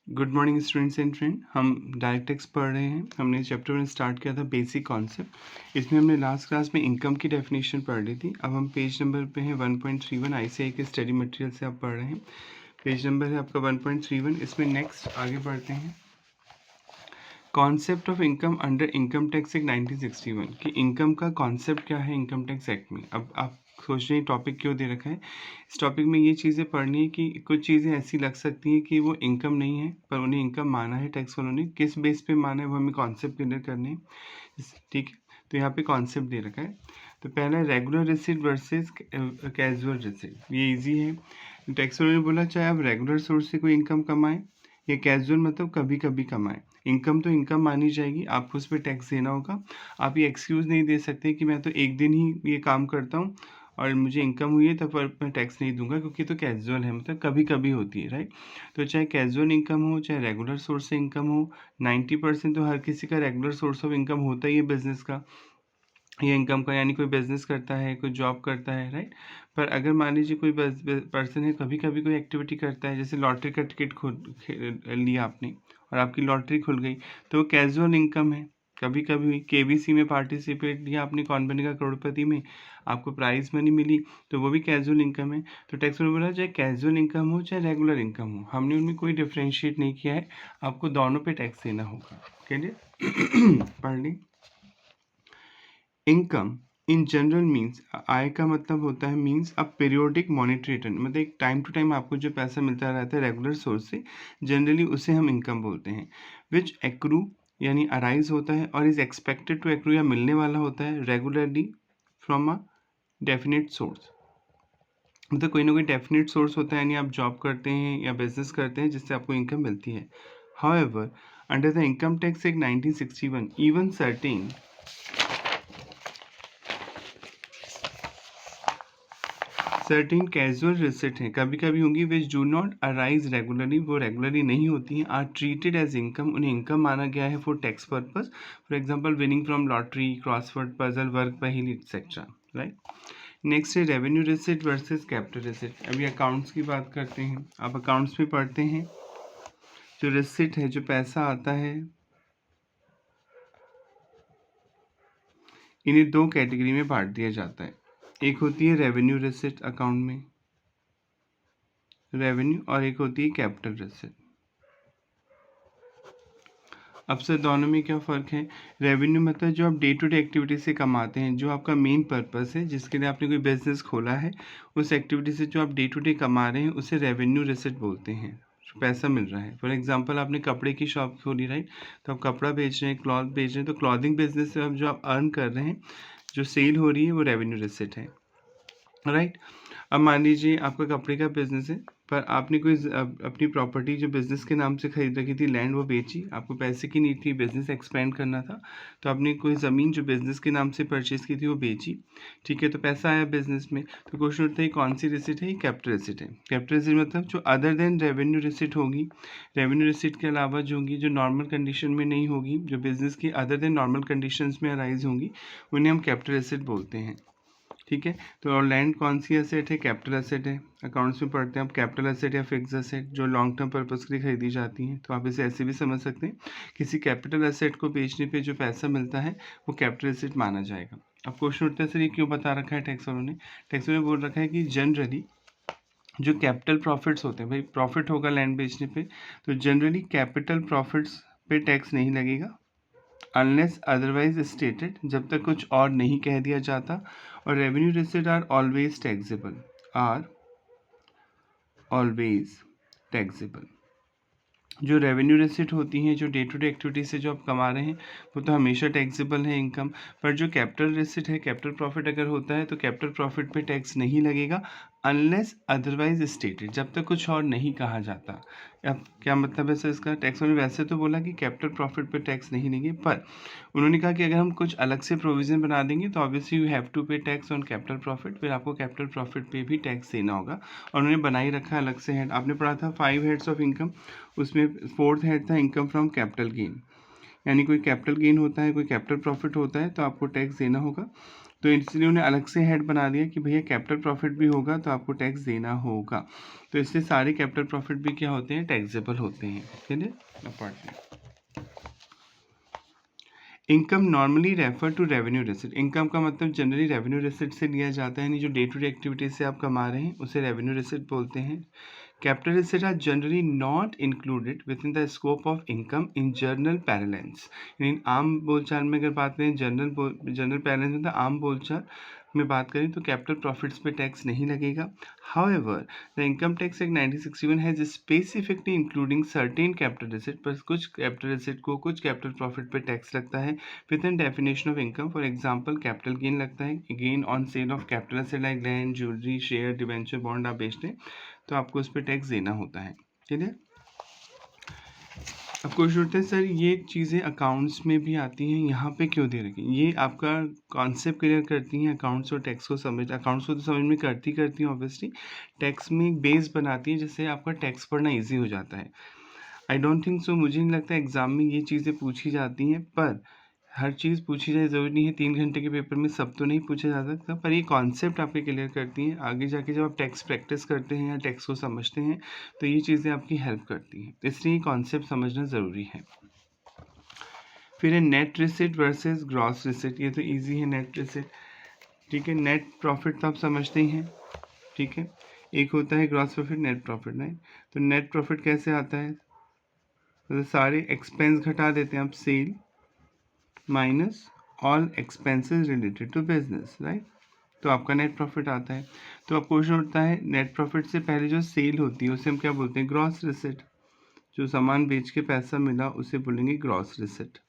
Good morning students and friend. हम direct tax पढ़ रहे हैं। हमने चैप्टर 1 स्टार्ट किया था बेसिक कॉन्सेप्ट। इसमें हमने लास्ट क्लास में इनकम की डेफिनेशन पढ़ ली थी। अब हम पेज नंबर पे हैं 1.31 आईसीआई के स्टडी मटेरियल से आप पढ़ रहे हैं। पेज नंबर है आपका 1.31। इसमें नेक्स्ट आगे बढ़ते हैं। Concept of income under income tax act 1961 कि इनकम का कॉन्सेप्ट क्या है इनकम टैक्स एक्ट में। अब आप सोच रहे हैं टॉपिक क्यों दे रखा है। इस टॉपिक में ये चीज़ें पढ़नी है कि कुछ चीज़ें ऐसी लग सकती हैं कि वो इनकम नहीं है पर उन्हें इनकम माना है टैक्स वालों ने। किस बेस पे माना है वो हमें कॉन्सेप्ट क्लियर करने हैं। ठीक है, तो यहाँ पे कॉन्सेप्ट दे रखा है। तो पहला regular receipt versus casual receipt. ये इजी है। टैक्स वालों ने बोला चाहे आप रेगुलर सोर्स से कोई इनकम कमाएं या कैजुअल मतलब कभी कभी कमाएं, इनकम तो इनकम मानी जाएगी, आपको उस पर टैक्स देना होगा। आप ये एक्सक्यूज़ नहीं दे सकते कि मैं तो एक दिन ही ये काम करता हूँ और मुझे इनकम हुई है तो पर मैं टैक्स नहीं दूंगा, क्योंकि तो कैजुअल है, मतलब कभी कभी होती है, राइट। तो चाहे कैजुअल इनकम हो चाहे रेगुलर सोर्स से इनकम हो, 90% तो हर किसी का रेगुलर सोर्स ऑफ इनकम होता ही है बिजनेस का या इनकम का, यानी कोई बिजनेस करता है, कोई जॉब करता है, राइट। पर अगर मान लीजिए कोई पर्सन है कभी कभी कोई एक्टिविटी करता है, जैसे लॉटरी का टिकट लिया आपने और आपकी लॉटरी खुल गई, तो कैजुअल इनकम है। कभी कभी केबीसी में पार्टिसिपेट किया आपने, कौन बनेगा करोड़पति में, आपको प्राइज मनी मिली, तो वो भी कैजुअल इनकम है। तो टैक्स में बोला चाहे कैजुअल इनकम हो चाहे रेगुलर इनकम हो, हमने उनमें कोई डिफ्रेंशिएट नहीं किया है, आपको दोनों पे टैक्स देना होगा। क्लियर पढ़ ली। इनकम इन जनरल मीन्स, आय का मतलब होता है means a periodic monetary return, मतलब एक टाइम टू टाइम आपको जो पैसा मिलता रहता है रेगुलर सोर्स से, जनरली उसे हम इनकम बोलते हैं। विच एक्रू यानी अराइज होता है और इज एक्सपेक्टेड टू एक्रू या मिलने वाला होता है regularly from a definite source, मतलब कोई ना कोई डेफिनेट सोर्स होता है, यानी आप जॉब करते हैं या बिजनेस करते हैं जिससे आपको इनकम मिलती है। However under the income tax act 1961 even certain casual receipt हैं, कभी कभी होंगी, which do not arise regularly, वो रेगुलरली नहीं होती हैं, आर ट्रीटेड एज इनकम, उन्हें इनकम माना गया है for tax purpose. For example winning from lottery, crossword puzzle, work पहेली एक्सेट्रा, राइट। नेक्स्ट है revenue receipt versus capital receipt. अभी अकाउंट्स की बात करते हैं। आप अकाउंट्स में पढ़ते हैं जो रिसिट है, जो पैसा आता है, इन्हें दो कैटेगरी में बांट दिया जाता है। एक होती है रेवेन्यू रिसिट अकाउंट में रेवेन्यू, और एक होती है कैपिटल रिसिट। अब सर दोनों में क्या फ़र्क है। रेवेन्यू मतलब जो आप डे टू डे एक्टिविटी से कमाते हैं, जो आपका मेन पर्पस है, जिसके लिए आपने कोई बिजनेस खोला है, उस एक्टिविटी से जो आप डे टू डे कमा रहे हैं उसे रेवेन्यू रिसिट बोलते हैं, जो पैसा मिल रहा है। फॉर एग्जांपल आपने कपड़े की शॉप खोली, राइट, तो आप कपड़ा बेच रहे हैं, क्लॉथ बेच रहे हैं, तो क्लॉथिंग बिजनेस से अब जो आप अर्न कर रहे हैं, जो सेल हो रही है, वो रेवेन्यू रिसिट है, राइट। अब मान लीजिए आपका कपड़े का बिजनेस है, पर आपने कोई अपनी प्रॉपर्टी जो बिजनेस के नाम से खरीद रखी थी, लैंड, वो बेची, आपको पैसे की नीड थी, बिजनेस एक्सपेंड करना था, तो आपने कोई ज़मीन जो बिजनेस के नाम से परचेज की थी वो बेची, ठीक है, तो पैसा आया बिजनेस में। तो क्वेश्चन उठता है कौन सी रिसिट है, कैपिटल रिसिट है। कैपिटल रिसिट मतलब जो अदर देन रेवेन्यू रिसिट होगी, रेवेन्यू रिसिट के अलावा जो होंगी, जो नॉर्मल कंडीशन में नहीं होगी, जो बिजनेस की अदर देन नॉर्मल कंडीशन में अराइज होंगी, उन्हें हम कैपिटल रिसिट बोलते हैं, ठीक है। तो और लैंड कौन सी एसेट है, कैपिटल एसेट है। अकाउंट्स में पढ़ते हैं आप कैपिटल एसेट या फिक्स एसेट, जो लॉन्ग टर्म पर्पस के लिए खरीदी जाती हैं, तो आप इसे ऐसे भी समझ सकते हैं, किसी कैपिटल एसेट को बेचने पे जो पैसा मिलता है वो कैपिटल एसेट माना जाएगा। अब क्वेश्चन उठता है सर ये क्यों बता रखा है टैक्स वालों ने। टैक्स वालों ने बोल रखा है कि जनरली जो कैपिटल प्रॉफिट्स होते हैं, भाई प्रॉफिट होगा लैंड बेचने पे, तो जनरली कैपिटल प्रॉफिट्स पे टैक्स नहीं लगेगा अनलेस अदरवाइज स्टेटेड, जब तक कुछ और नहीं कह दिया जाता। और revenue receipt are always taxable. जो रेवेन्यू रिसिट होती हैं, जो डे टू डे एक्टिविटी से जो आप कमा रहे हैं, वो तो हमेशा टैक्सेबल है इनकम। पर जो कैपिटल रिसिट है, कैपिटल प्रॉफिट अगर होता है तो कैपिटल प्रॉफिट पे टैक्स नहीं लगेगा अनलेस अदरवाइज स्टेटेड, जब तक कुछ और नहीं कहा जाता। अब क्या मतलब है सर इसका। टैक्स ने वैसे तो बोला कि कैपिटल प्रॉफिट पे टैक्स नहीं लेंगे, पर उन्होंने कहा कि अगर हम कुछ अलग से प्रोविज़न बना देंगे तो ऑब्वियसली यू हैव टू पे टैक्स ऑन कैपिटल प्रॉफिट, फिर आपको कैपिटल प्रॉफिट पे भी टैक्स देना होगा। और उन्होंने बनाई रखा अलग से हेड, आपने पढ़ा था 5 हेड्स ऑफ इनकम, उसमें 4th हेड था इनकम फ्रॉम कैपिटल गेन, यानी कोई कैपिटल गेन होता है, कोई कैपिटल प्रॉफिट होता है तो आपको टैक्स देना होगा। तो इसलिए उन्हें अलग से हेड बना दिया कि भैया कैपिटल प्रॉफिट भी होगा तो आपको टैक्स देना होगा। तो इससे सारे कैपिटल प्रॉफिट भी क्या होते हैं, टैक्सेबल होते हैं। चलिए अब पढ़ते हैं। Income normally refer to revenue receipt. Income का मतलब जनरली रेवेन्यू रिसिट से लिया जाता है, यानी जो डे टू डे एक्टिविटीज से आप कमा रहे हैं उसे रेवेन्यू रिसिट बोलते हैं। Capital receipt are generally not included within the scope of income in general parlance. यानी आम बोलचाल में अगर बात करें, जनरल पैरेलेंस मतलब आम बोलचाल में बात करें तो कैपिटल प्रॉफिट्स पे टैक्स नहीं लगेगा। However the income tax act 1961 has specifically including certain capital receipt, पर कुछ कैपिटल रिसिट को कुछ कैपिटल प्रॉफिट पे टैक्स लगता है with in definition of income. For example capital gain लगता है, gain on sale of capital asset like land, jewellery, share, debenture, bond आप बेचते हैं तो आपको उस पर टैक्स देना होता है। ठीक है, अब क्वेश्चन उठता है सर ये चीज़ें अकाउंट्स में भी आती हैं, यहाँ पे क्यों दे रखी? ये आपका कॉन्सेप्ट क्लियर करती हैं अकाउंट्स और टैक्स को समझ, अकाउंट्स को तो समझ में करती हैं ऑब्वियसली, टैक्स में एक बेस बनाती है जिससे आपका टैक्स पढ़ना ईजी हो जाता है। आई डोंट थिंक सो, मुझे नहीं लगता एग्ज़ाम में ये चीज़ें पूछी जाती हैं, पर हर चीज़ पूछी जाए ज़रूरी नहीं है, 3 घंटे के पेपर में सब तो नहीं पूछा जा सकता, पर ये कॉन्सेप्ट आपके क्लियर करती हैं। आगे जाके जब आप टैक्स प्रैक्टिस करते हैं या टैक्स को समझते हैं तो ये चीज़ें आपकी हेल्प करती हैं, इसलिए कॉन्सेप्ट समझना ज़रूरी है। फिर है net receipt versus gross receipt. ये तो इजी है नेट रिसिट, ठीक है। नेट प्रॉफिट तो आप समझते ही हैं, ठीक है। एक होता है ग्रॉस प्रॉफिट, नेट प्रॉफिट, नहीं। तो नेट प्रॉफिट कैसे आता है, तो सारे एक्सपेंस घटा देते हैं आप, sale minus all expenses related to business, right, तो आपका नेट प्रॉफिट आता है। तो अब क्वेश्चन उठता है नेट प्रॉफिट से पहले जो सेल होती है उसे हम क्या बोलते हैं, ग्रॉस रिसिट। जो सामान बेच के पैसा मिला उसे बोलेंगे ग्रॉस रिसिट।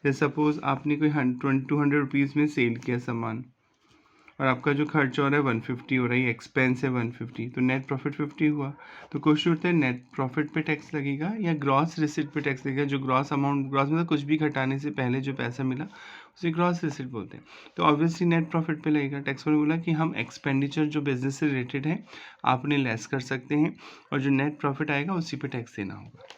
जैसे सपोज आपने कोई 200 रुपीज़ में सेल किया सामान और आपका जो खर्च हो रहा है 150 हो रहा है, एक्सपेंस है 150, तो नेट प्रॉफिट 50 हुआ। तो क्वेश्चन उठता है नेट प्रॉफिट पे टैक्स लगेगा या ग्रॉस रिसिट पे टैक्स लगेगा। जो ग्रॉस अमाउंट, ग्रॉस मतलब कुछ भी घटाने से पहले जो पैसा मिला उसे ग्रॉस रिसिट बोलते हैं। तो ऑब्वियसली नेट प्रॉफिट पे लगेगा। टैक्स वाले बोला कि हम एक्सपेंडिचर जो बिजनेस से रिलेटेड है आपने लेस कर सकते हैं और जो नेट प्रॉफिट आएगा उसी पे टैक्स देना होगा।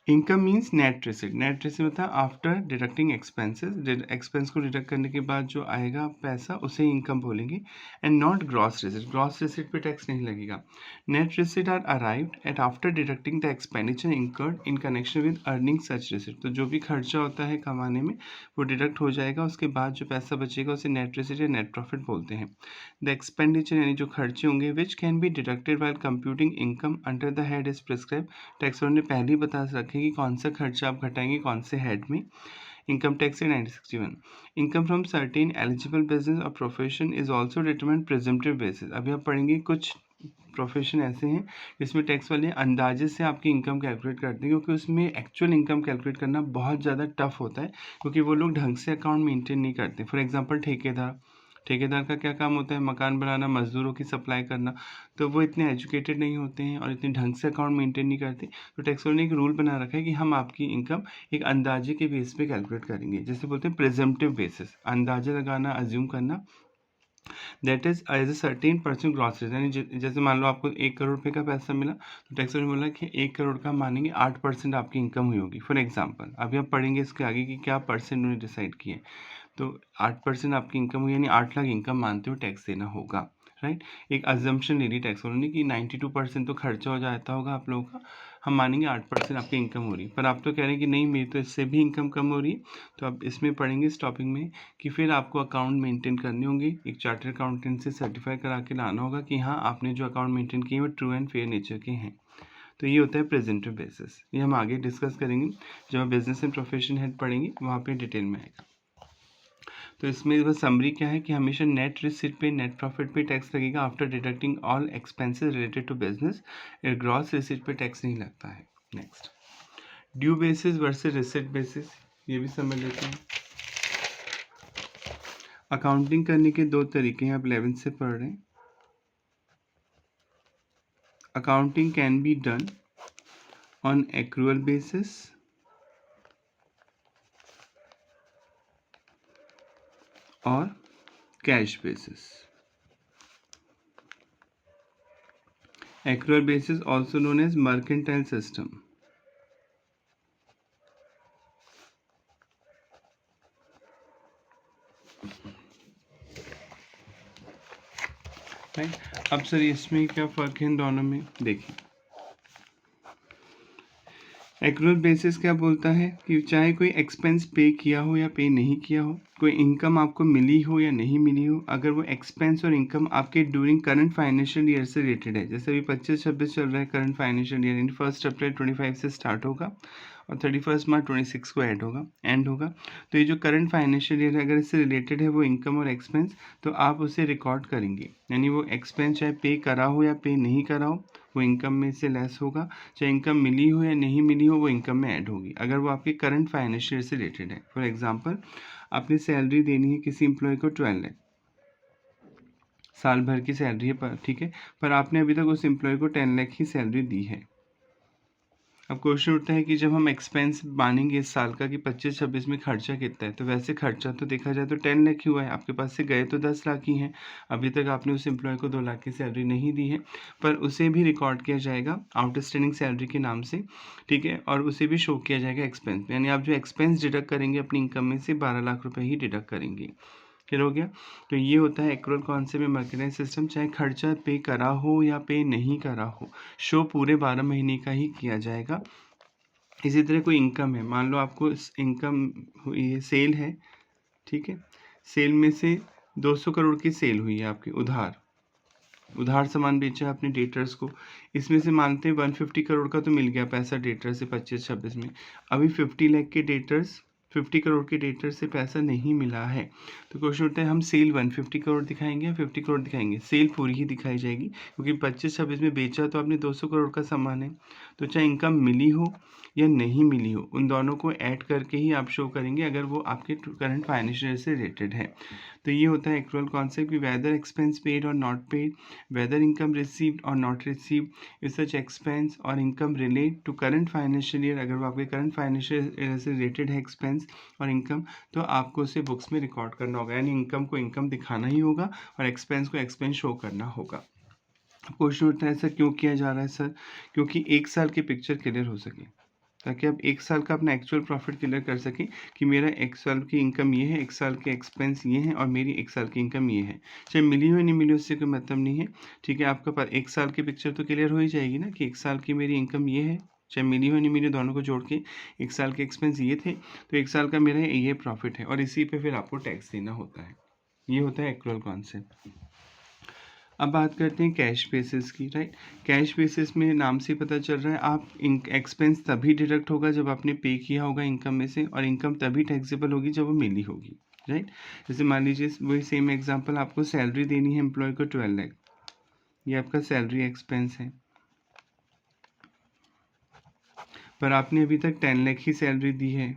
Income means net receipt. Net receipt मतलब आफ्टर डिडक्टिंग एक्सपेंसेस, एक्सपेंस को डिडक्ट करने के बाद जो आएगा पैसा उसे इनकम बोलेंगे। And not gross receipt, gross receipt पे टैक्स नहीं लगेगा। Net receipt are arrived at after deducting the expenditure incurred in connection with earning such receipt. तो जो भी खर्चा होता है कमाने में वो डिडक्ट हो जाएगा, उसके बाद जो पैसा बचेगा उसे नेट रिसिट या नेट प्रॉफिट बोलते हैं। द एक्सपेंडिचर यानी जो खर्चे होंगे विच can be deducted while computing income under the head is prescribe. Tax ने पहले ही बता रखे कि कौन सा खर्चा आप घटाएंगे कौन से हेड में। Income tax 1961, income from certain eligible business और profession is also determined presumptive basis. अभी आप पढ़ेंगे कुछ प्रोफेशन ऐसे हैं जिसमें टैक्स वाले अंदाजे से आपकी इनकम कैलकुलेट करते हैं, क्योंकि उसमें एक्चुअल इनकम कैलकुलेट करना बहुत ज़्यादा टफ होता है, क्योंकि वो लोग ढंग से अकाउंट मेंटेन नहीं करते। फॉर एग्जांपल ठेकेदार, ठेकेदार का क्या काम होता है, मकान बनाना, मजदूरों की सप्लाई करना, तो वो इतने एजुकेटेड नहीं होते हैं और इतने ढंग से अकाउंट मेंटेन नहीं करते। तो टैक्स ने एक रूल बना रखा है कि हम आपकी इनकम एक अंदाजे के बेस पे कैलकुलेट करेंगे, जैसे बोलते हैं प्रिजम्पटिव बेसिस, अंदाजा लगाना, अज्यूम करना। That is as a certain percent gross receipt, यानी जैसे मान लो आपको 1 करोड़ रुपये का पैसा मिला तो टैक्स ने बोला कि 1 करोड़ का मानेंगे 8% आपकी इनकम हुई होगी। फॉर एग्जाम्पल अभी आप पढ़ेंगे इसके आगे कि क्या परसेंट उन्होंने डिसाइड किए। तो 8% आपकी इनकम हुई यानी 8 लाख इनकम मानते हुए टैक्स देना होगा, राइट। एक अजम्पशन ले ली टैक्स वालों ने कि 92% तो खर्चा हो जाता होगा आप लोगों का, हम मानेंगे 8% आपकी इनकम हो रही है। पर आप तो कह रहे हैं कि नहीं मेरी तो इससे भी इनकम कम हो रही है। तो आप इसमें पढ़ेंगे इस टॉपिक में कि फिर आपको अकाउंट मेंटेन करने होंगे, एक चार्टर्ड अकाउंटेंट से सर्टिफाई करा के लाना होगा कि हाँ आपने जो अकाउंट मेंटेन किए वो ट्रू एंड फेयर नेचर के हैं। तो ये होता है प्रेजेंटिव बेसिस, ये हम आगे डिस्कस करेंगे जब हम बिजनेस एंड प्रोफेशन हेड पढ़ेंगे, वहाँ पे डिटेल में आएगा। तो इसमें बस समरी क्या है कि हमेशा नेट रिसिट पे, नेट प्रॉफिट पे टैक्स लगेगा after deducting all expenses related to business. Gross receipt पे टैक्स नहीं लगता है। Next, due basis versus receipt basis, ये भी समझ लेते हैं। अकाउंटिंग करने के दो तरीके हैं, आप 11th से पढ़ रहे हैं। Accounting can be done on accrual basis और cash basis. Accrual basis also known as mercantile system. Right. अब सर इसमें क्या फ़र्क है इन दोनों में, देखिए एक्रूअल बेसिस क्या बोलता है कि चाहे कोई एक्सपेंस पे किया हो या पे नहीं किया हो, कोई इनकम आपको मिली हो या नहीं मिली हो, अगर वो एक्सपेंस और इनकम आपके ड्यूरिंग करंट फाइनेंशियल ईयर से रिलेटेड है, जैसे अभी 25-26 चल रहा है करंट फाइनेंशियल ईयर, इन 1 अप्रैल 25 से स्टार्ट होगा और 31 मार्च 26 को एंड होगा। तो ये जो करंट फाइनेंशियल ईयर है अगर इससे रिलेटेड है वो इनकम और एक्सपेंस, तो आप उसे रिकॉर्ड करेंगे, यानी वो एक्सपेंस चाहे पे करा हो या पे नहीं करा हो वो इनकम में से लेस होगा, चाहे इनकम मिली हो या नहीं मिली हो वो इनकम में ऐड होगी, अगर वो आपके करंट फाइनेंशियल ईयर से रिलेटेड है। फॉर एग्जांपल आपने सैलरी देनी है किसी एम्प्लॉय को 12 लाख, साल भर की सैलरी है पर, ठीक है, पर आपने अभी तक उस एम्प्लॉय को 10 लाख ही सैलरी दी है। अब क्वेश्चन उठता है कि जब हम एक्सपेंस मानेंगे इस साल का कि 25-26 में खर्चा कितना है, तो वैसे खर्चा तो देखा जाए तो 10 लाख ही हुआ है, आपके पास से गए तो 10 लाख ही हैं, अभी तक आपने उस एम्प्लॉय को 2 लाख की सैलरी नहीं दी है, पर उसे भी रिकॉर्ड किया जाएगा आउटस्टैंडिंग सैलरी के नाम से, ठीक है, और उसे भी शो किया जाएगा एक्सपेंस, यानी आप जो एक्सपेंस डिडक्ट करेंगे अपनी इनकम में से 12 लाख रुपये ही डिडक्ट करेंगे। क्लियर हो गया। तो ये होता है एक्रूअल कॉन्सेप्ट में मर्केंटाइल सिस्टम, चाहे खर्चा पे करा हो या पे नहीं करा हो, शो पूरे 12 महीने का ही किया जाएगा। इसी तरह कोई इनकम है, मान लो आपको इनकम हुई है, सेल है, ठीक है, सेल में से 200 करोड़ की सेल हुई है आपकी, उधार सामान बेचा है अपने डेटर्स को, इसमें से मानते हैं 150 करोड़ का तो मिल गया पैसा डेटर से 25-26 में, अभी 50 लाख के डेटर्स 50 करोड़ के डेटर से पैसा नहीं मिला है, तो क्वेश्चन होता है हम सेल 150 करोड़ दिखाएंगे या 50 करोड़ दिखाएंगे, सेल पूरी ही दिखाई जाएगी क्योंकि 25-26 में बेचा तो आपने 200 करोड़ का सामान है, तो चाहे इनकम मिली हो या नहीं मिली हो उन दोनों को ऐड करके ही आप शो करेंगे अगर वो आपके करंट फाइनेंशियल से रिलेटेड है। तो ये होता है एक्रूअल कॉन्सेप्ट कि वेदर एक्सपेंस पेड और not paid, whether income received or not received if such expense or income relate to current financial year, अगर वो आपके करंट फाइनेंशियल ईयर से रिलेटेड है एक्सपेंस और इनकम, तो आपको उसे बुक्स में रिकॉर्ड करना होगा, यानी इनकम को इनकम दिखाना ही होगा और एक्सपेंस को एक्सपेंस शो करना होगा। क्वेश्चन उठता है सर क्यों किया जा रहा है सर, क्योंकि एक साल की पिक्चर क्लियर हो सके, ताकि आप एक साल का अपना एक्चुअल प्रॉफिट क्लियर कर सकें कि मेरा एक साल की इनकम ये है, एक साल के एक्सपेंस ये हैं और मेरी एक साल की इनकम ये है, चाहे मिली हो नहीं मिली उससे कोई मतलब नहीं है, ठीक है, आपका पर एक साल की पिक्चर तो क्लियर हो ही जाएगी ना कि एक साल की मेरी इनकम ये है, चाहे मिली हो नहीं मिली, दोनों को जोड़ के एक साल के एक्सपेंस ये थे, तो एक साल का मेरा ये प्रॉफिट है और इसी पर फिर आपको टैक्स देना होता है। ये होता है एक्रूअल कॉन्सेप्ट। अब बात करते हैं कैश बेसिस की, राइट। कैश बेसिस में नाम से पता चल रहा है आप एक्सपेंस तभी डिडक्ट होगा जब आपने पे किया होगा इनकम में से, और इनकम तभी टैक्सेबल होगी जब वो मिली होगी, राइट। जैसे मान लीजिए वही सेम एग्जांपल, आपको सैलरी देनी है एम्प्लॉय को 12 लाख, ये आपका सैलरी एक्सपेंस है, पर आपने अभी तक 10 लाख ही सैलरी दी है,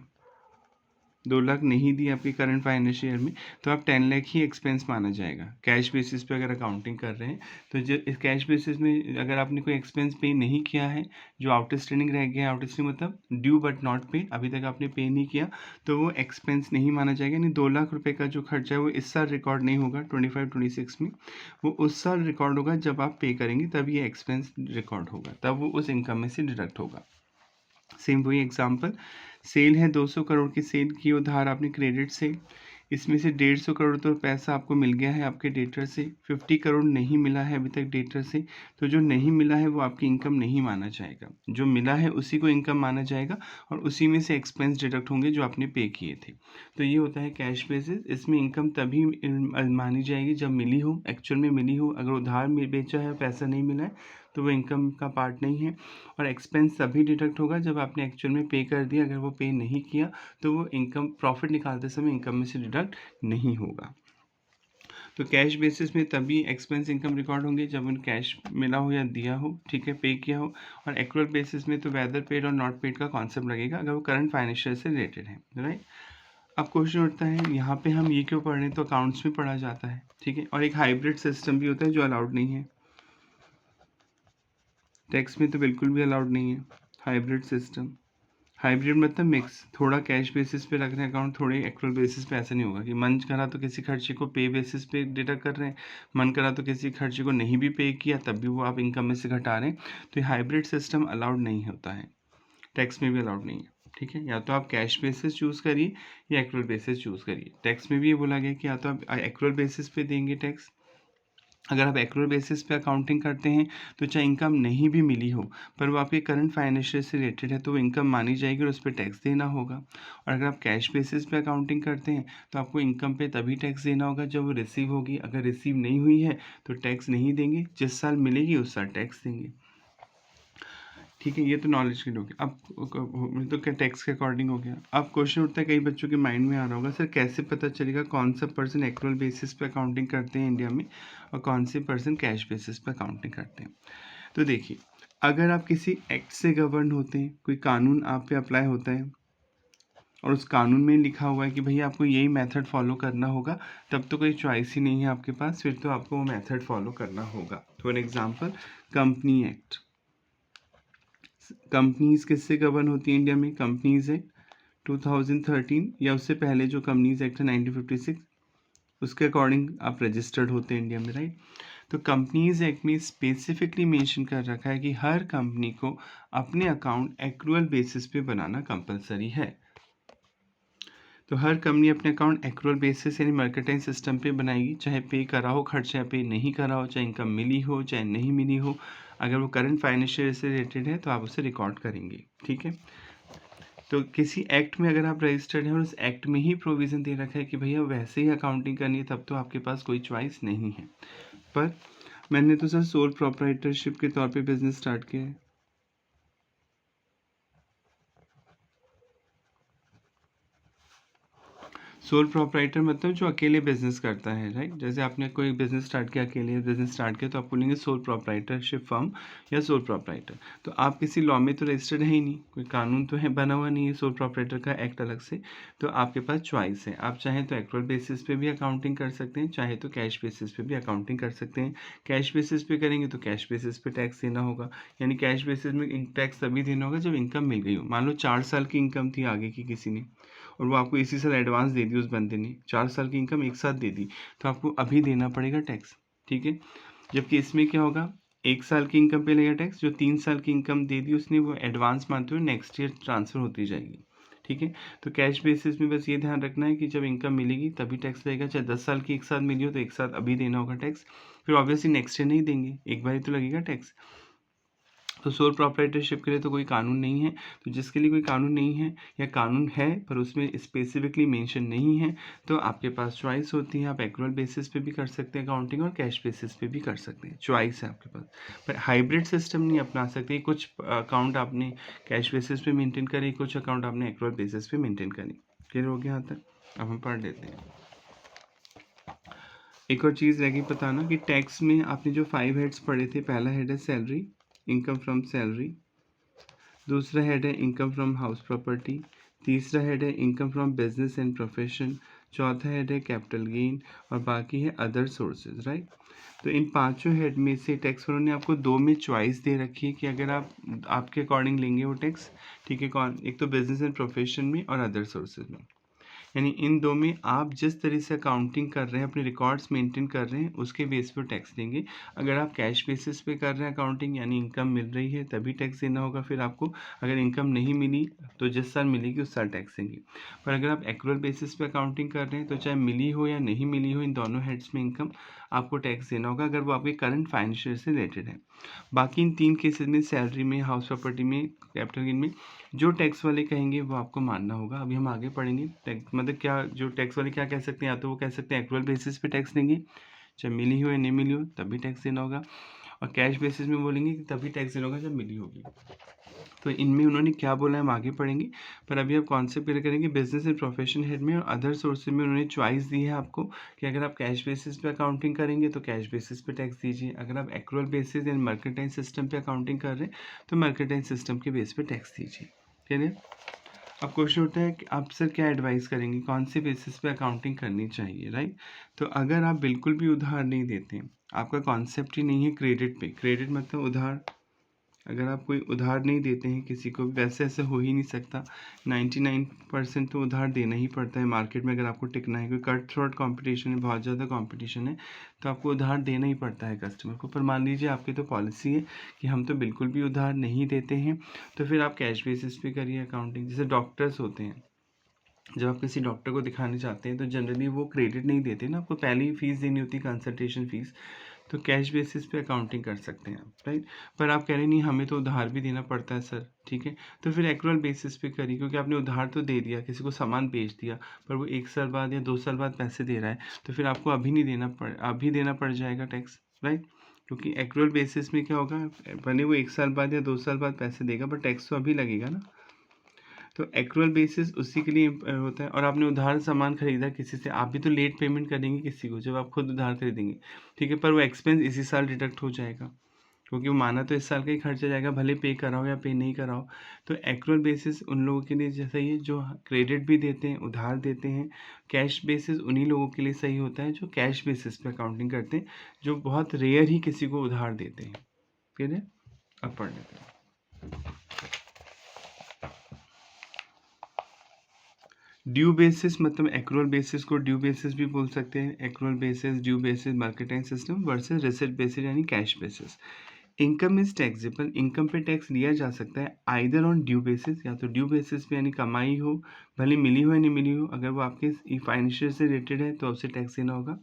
2 लाख नहीं दी आपकी करंट फाइनेंशियल ईयर में, तो आप 10 लाख ही एक्सपेंस माना जाएगा कैश बेसिस पे अगर अकाउंटिंग कर रहे हैं। तो जो कैश बेसिस में अगर आपने कोई एक्सपेंस पे नहीं किया है, जो आउटस्टैंडिंग रह गया, आउटस्टैंडिंग मतलब ड्यू बट नॉट पेड, अभी तक आपने पे नहीं किया, तो वो एक्सपेंस नहीं माना जाएगा, यानी 2 लाख रुपये का जो खर्चा है वो इस साल रिकॉर्ड नहीं होगा 25-26 में, वो उस साल रिकॉर्ड होगा जब आप पे करेंगे, तब ये एक्सपेंस रिकॉर्ड होगा, तब वो उस इनकम में से डिडक्ट होगा। सेम वही एग्जांपल, सेल है 200 करोड़ की सेल की उधार आपने क्रेडिट सेल, इसमें से 150 करोड़ तो पैसा आपको मिल गया है आपके डेटर से, 50 करोड़ नहीं मिला है अभी तक डेटर से, तो जो नहीं मिला है वो आपकी इनकम नहीं माना जाएगा, जो मिला है उसी को इनकम माना जाएगा और उसी में से एक्सपेंस डिडक्ट होंगे जो आपने पे किए थे। तो ये होता है कैश बेसिस, इसमें इनकम तभी मानी जाएगी जब मिली हो, एक्चुअल में मिली हो, अगर उधार में बेचा है पैसा नहीं मिला है तो वो इनकम का पार्ट नहीं है, और एक्सपेंस तभी डिडक्ट होगा जब आपने एक्चुअल में पे कर दिया, अगर वो पे नहीं किया तो वो इनकम प्रॉफिट निकालते समय इनकम में से डिडक्ट नहीं होगा। तो कैश बेसिस में तभी एक्सपेंस इनकम रिकॉर्ड होंगे जब उन कैश मिला हो या दिया हो, ठीक है, पे किया हो, और एक्रूअल बेसिस में तो वेदर पेड और नॉट पेड का कॉन्सेप्ट लगेगा अगर वो करंट फाइनेंशियल से रिलेटेड है, राइट। अब क्वेश्चन उठता है यहाँ पे हम ये क्यों पढ़ रहे हैं, तो अकाउंट्स में पढ़ा जाता है, ठीक है, और एक हाइब्रिड सिस्टम भी होता है जो अलाउड नहीं है, टैक्स में तो बिल्कुल भी अलाउड नहीं है हाइब्रिड सिस्टम। हाइब्रिड मतलब मिक्स, थोड़ा कैश बेसिस पे रख रहे हैं अकाउंट, थोड़े एक्रूअल बेसिस पे, ऐसा नहीं होगा कि मन करा तो किसी खर्चे को पे बेसिस पे डिडक्ट कर रहे हैं, मन करा तो किसी खर्चे को नहीं भी पे किया तब भी वो आप इनकम में से घटा रहे हैं, तो ये हाइब्रिड सिस्टम अलाउड नहीं होता है, टैक्स में भी अलाउड नहीं है, ठीक है। या तो आप कैश बेसिस चूज़ करिए या एक्रूअल बेसिस चूज़ करिए, टैक्स में भी ये बोला गया कि या तो आप एक्रूअल बेसिस पे देंगे टैक्स अगर आप एक्रूअल बेसिस पे अकाउंटिंग करते हैं तो चाहे इनकम नहीं भी मिली हो पर वो आपके करंट फाइनेंशियल से रिलेटेड है तो वो इनकम मानी जाएगी और उस पर टैक्स देना होगा। और अगर आप कैश बेसिस पे अकाउंटिंग करते हैं तो आपको इनकम पे तभी टैक्स देना होगा जब वो रिसीव होगी। अगर रिसीव नहीं हुई है तो टैक्स नहीं देंगे, जिस साल मिलेगी उस साल टैक्स देंगे। ठीक है, ये तो नॉलेज के लोग। अब तो क्या टैक्स के अकॉर्डिंग हो गया। अब क्वेश्चन उठता है, कई बच्चों के माइंड में आ रहा होगा, सर कैसे पता चलेगा कौन सा पर्सन एक्रूअल बेसिस पे अकाउंटिंग करते हैं इंडिया में और कौन से पर्सन कैश बेसिस पे अकाउंटिंग करते हैं। तो देखिए, अगर आप किसी एक्ट से गवर्न होते हैं, कोई कानून आप पे अप्लाई होता है और उस कानून में लिखा हुआ है कि भैया आपको यही मेथड फॉलो करना होगा, तब तो कोई चॉइस ही नहीं है आपके पास, फिर तो आपको वो मेथड फॉलो करना होगा। For example company act. Companies किससे गवर्न होती है इंडिया में? कंपनीज एक्ट 2013 या उससे पहले जो कंपनीज एक्ट है 1956, उसके अकॉर्डिंग आप रजिस्टर्ड होते हैं इंडिया में, राइट। तो कंपनीज एक्ट में स्पेसिफिकली मेंशन कर रखा है कि हर कंपनी को अपने अकाउंट एक्रूअल बेसिस पे बनाना कंपलसरी है। तो हर कंपनी अपने अकाउंट एक्रूअल बेसिस यानी मर्केंटाइल सिस्टम पे बनाएगी, चाहे पे करा हो खर्चा, पे नहीं करा हो, चाहे इनकम मिली हो चाहे नहीं मिली हो। अगर वो करंट फाइनेंशियल से रिलेटेड है तो आप उसे रिकॉर्ड करेंगे, ठीक है। तो किसी एक्ट में अगर आप रजिस्टर्ड हैं और उस एक्ट में ही प्रोविज़न दे रखा है कि भैया वैसे ही अकाउंटिंग करनी है, तब तो आपके पास कोई चॉइस नहीं है। पर मैंने तो सर सोल प्रोप्राइटरशिप के तौर पे बिजनेस स्टार्ट किया है। सोल प्रोप्राइटर मतलब जो अकेले बिजनेस करता है, राइट। जैसे आपने कोई बिजनेस स्टार्ट किया, अकेले बिजनेस स्टार्ट किया, तो आप बोलेंगे सोल प्रोप्राइटरशिप फर्म या सोल प्रोप्राइटर। तो आप किसी लॉ में तो रजिस्टर्ड है ही नहीं, कोई कानून तो है बना हुआ नहीं है सोल प्रोप्राइटर का एक्ट अलग से। तो आपके पास चॉइस है, आप चाहें तो एक्रूअल बेसिस पे भी अकाउंटिंग कर सकते हैं, चाहे तो कैश बेसिस पे भी अकाउंटिंग कर सकते हैं। कैश बेसिस पे करेंगे तो कैश बेसिस पे टैक्स देना होगा, यानी कैश बेसिस में टैक्स तभी देना होगा जब इनकम मिल गई हो। मान लो 4 साल की इनकम थी आगे की किसी ने, और वो आपको इसी साल एडवांस दे दी, उस बंदे ने 4 साल की इनकम एक साथ दे दी, तो आपको अभी देना पड़ेगा टैक्स, ठीक है। जबकि इसमें क्या होगा, 1 साल की इनकम पे लगेगा टैक्स, जो 3 साल की इनकम दे दी उसने वो एडवांस मानते हुए नेक्स्ट ईयर ट्रांसफ़र होती जाएगी, ठीक है। तो कैश बेसिस में बस ये ध्यान रखना है कि जब इनकम मिलेगी तभी टैक्स लगेगा, चाहे 10 साल की एक साथ मिली हो तो एक साथ अभी देना होगा टैक्स, फिर ऑब्वियसली नेक्स्ट ईयर नहीं देंगे, एक बार ही तो लगेगा टैक्स। तो सोल प्रोप्राइटरशिप के लिए तो कोई कानून नहीं है। तो जिसके लिए कोई कानून नहीं है या कानून है पर उसमें स्पेसिफिकली मेंशन नहीं है, तो आपके पास चॉइस होती है, आप एक्रूअल बेसिस पे भी कर सकते हैं अकाउंटिंग और कैश बेसिस पे भी कर सकते हैं, चॉइस है आपके पास। पर हाइब्रिड सिस्टम नहीं अपना सकते, कुछ अकाउंट आपने कैश बेसिस पे मेंटेन करें, कुछ अकाउंट आपने एक्रूअल बेसिस पे मेंटेन करें। क्लियर हो गया यहाँ तक? अब हम पढ़ लेते हैं। एक और चीज़ रह गई बताना कि टैक्स में आपने जो 5 हेड्स पढ़े थे, पहला हेड है सैलरी, इनकम फ्रॉम सैलरी। दूसरा हेड है इनकम फ्रॉम हाउस प्रॉपर्टी। तीसरा हेड है income from business and profession. चौथा हेड है कैपिटल गेन और बाकी है अदर सोर्सेज, राइट। तो इन पांचों हेड में से टैक्स वालों ने आपको 2 में चॉइस दे रखी है कि अगर आप आपके अकॉर्डिंग लेंगे वो टैक्स, ठीक है। कौन? एक तो बिजनेस एंड प्रोफेशन में और अदर सोर्सेज में, यानी इन 2 में आप जिस तरह से अकाउंटिंग कर रहे हैं, अपने रिकॉर्ड्स मेंटेन कर रहे हैं, उसके बेस पर टैक्स देंगे। अगर आप कैश बेसिस पे कर रहे हैं अकाउंटिंग, यानी इनकम मिल रही है तभी टैक्स देना होगा फिर आपको। अगर इनकम नहीं मिली तो जिस साल मिलेगी उस साल टैक्स देंगे। पर अगर आप एक्रूअल बेसिस पे अकाउंटिंग कर रहे हैं तो चाहे मिली हो या नहीं मिली हो, इन दोनों हेड्स में इनकम आपको टैक्स देना होगा अगर वो आपके करंट फाइनेंशियल से रिलेटेड है। बाकी इन 3 केसेस में, सैलरी में, हाउस प्रॉपर्टी में, कैपिटल गेन में, जो टैक्स वाले कहेंगे वो आपको मानना होगा। अभी हम आगे पढ़ेंगे टैक्स मतलब क्या, जो टैक्स वाले क्या कह सकते हैं, या तो वो कह सकते हैं एक्रूअल बेसिस पे टैक्स देंगे, चाहे मिली हो या नहीं मिली हो तभी टैक्स देना होगा, और कैश बेसिस में बोलेंगे कि तभी टैक्स देना होगा जब मिली होगी। तो इनमें उन्होंने क्या बोला है हम आगे पढ़ेंगे, पर अभी आप कॉन्सेप्ट क्लियर करेंगे। बिजनेस एंड प्रोफेशन हेड में और अदर सोर्सेज में उन्होंने चॉइस दी है आपको कि अगर आप कैश बेसिस पे अकाउंटिंग करेंगे तो कैश बेसिस पे टैक्स दीजिए, अगर आप accrual basis and mercantile system पे अकाउंटिंग कर रहे हैं तो मर्केंटाइल सिस्टम के बेस पे टैक्स दीजिए। क्लियर? अब क्वेश्चन उठता है कि आप सर क्या एडवाइस करेंगे, कौन से बेसिस पे अकाउंटिंग करनी चाहिए, राइट। तो अगर आप बिल्कुल भी उधार नहीं देते, आपका कॉन्सेप्ट ही नहीं है क्रेडिट पे, क्रेडिट मतलब उधार, अगर आप कोई उधार नहीं देते हैं किसी को, वैसे ऐसे हो ही नहीं सकता। 99% तो उधार देना ही पड़ता है मार्केट में अगर आपको टिकना है, क्योंकि कट थ्रोट कॉम्पिटिशन है, बहुत ज़्यादा कॉम्पिटिशन है, तो आपको उधार देना ही पड़ता है कस्टमर को। पर मान लीजिए आपकी तो पॉलिसी है कि हम तो बिल्कुल भी उधार नहीं देते हैं, तो फिर आप कैश बेसिस पे करिए अकाउंटिंग। जैसे डॉक्टर्स होते हैं, जब आप किसी डॉक्टर को दिखाने जाते हैं तो जनरली वो क्रेडिट नहीं देते ना, आपको पहले ही फीस देनी होती है, कंसल्टेशन फीस। तो कैश बेसिस पे अकाउंटिंग कर सकते हैं आप, राइट। पर आप कह रहे नहीं हमें तो उधार भी देना पड़ता है सर, ठीक है, तो फिर एक्रूअल बेसिस पे करिए, क्योंकि आपने उधार तो दे दिया, किसी को सामान बेच दिया, पर वो 1 साल बाद या 2 साल बाद पैसे दे रहा है, तो फिर आपको अभी देना पड़ जाएगा टैक्स, राइट। क्योंकि एक्रूअल बेसिस में क्या होगा, भले वो 1 साल बाद या 2 साल बाद पैसे देगा, पर टैक्स तो अभी लगेगा ना। तो एक्रूअल बेसिस उसी के लिए होता है। और आपने उधार सामान खरीदा किसी से, आप भी तो लेट पेमेंट करेंगे किसी को जब आप खुद उधार खरीदेंगे, ठीक है, पर वो एक्सपेंस इसी साल डिडक्ट हो जाएगा, क्योंकि वो माना तो इस साल का ही खर्चा जाएगा, भले पे कराओ या पे नहीं कराओ। तो एक्रूअल बेसिस उन लोगों के लिए जैसा ही जो क्रेडिट भी देते हैं, उधार देते हैं। कैश बेसिस उन्हीं लोगों के लिए सही होता है जो कैश बेसिस पे अकाउंटिंग करते हैं, जो बहुत रेयर ही किसी को उधार देते हैं। ठीक है, अब पढ़ लेते हैं। ड्यू बेसिस मतलब एक्रूअल बेसिस को ड्यू बेसिस भी बोल सकते हैं। Accrual basis, due basis, mercantile system versus receipt basis यानी cash basis. Income is taxable, income पे टैक्स लिया जा सकता है आइदर ऑन ड्यू बेसिस, या तो ड्यू बेसिस पे यानी कमाई हो, भले मिली हो या नहीं मिली हो, अगर वो आपके फाइनेंशियल से रिलेटेड है तो उसे टैक्स देना होगा,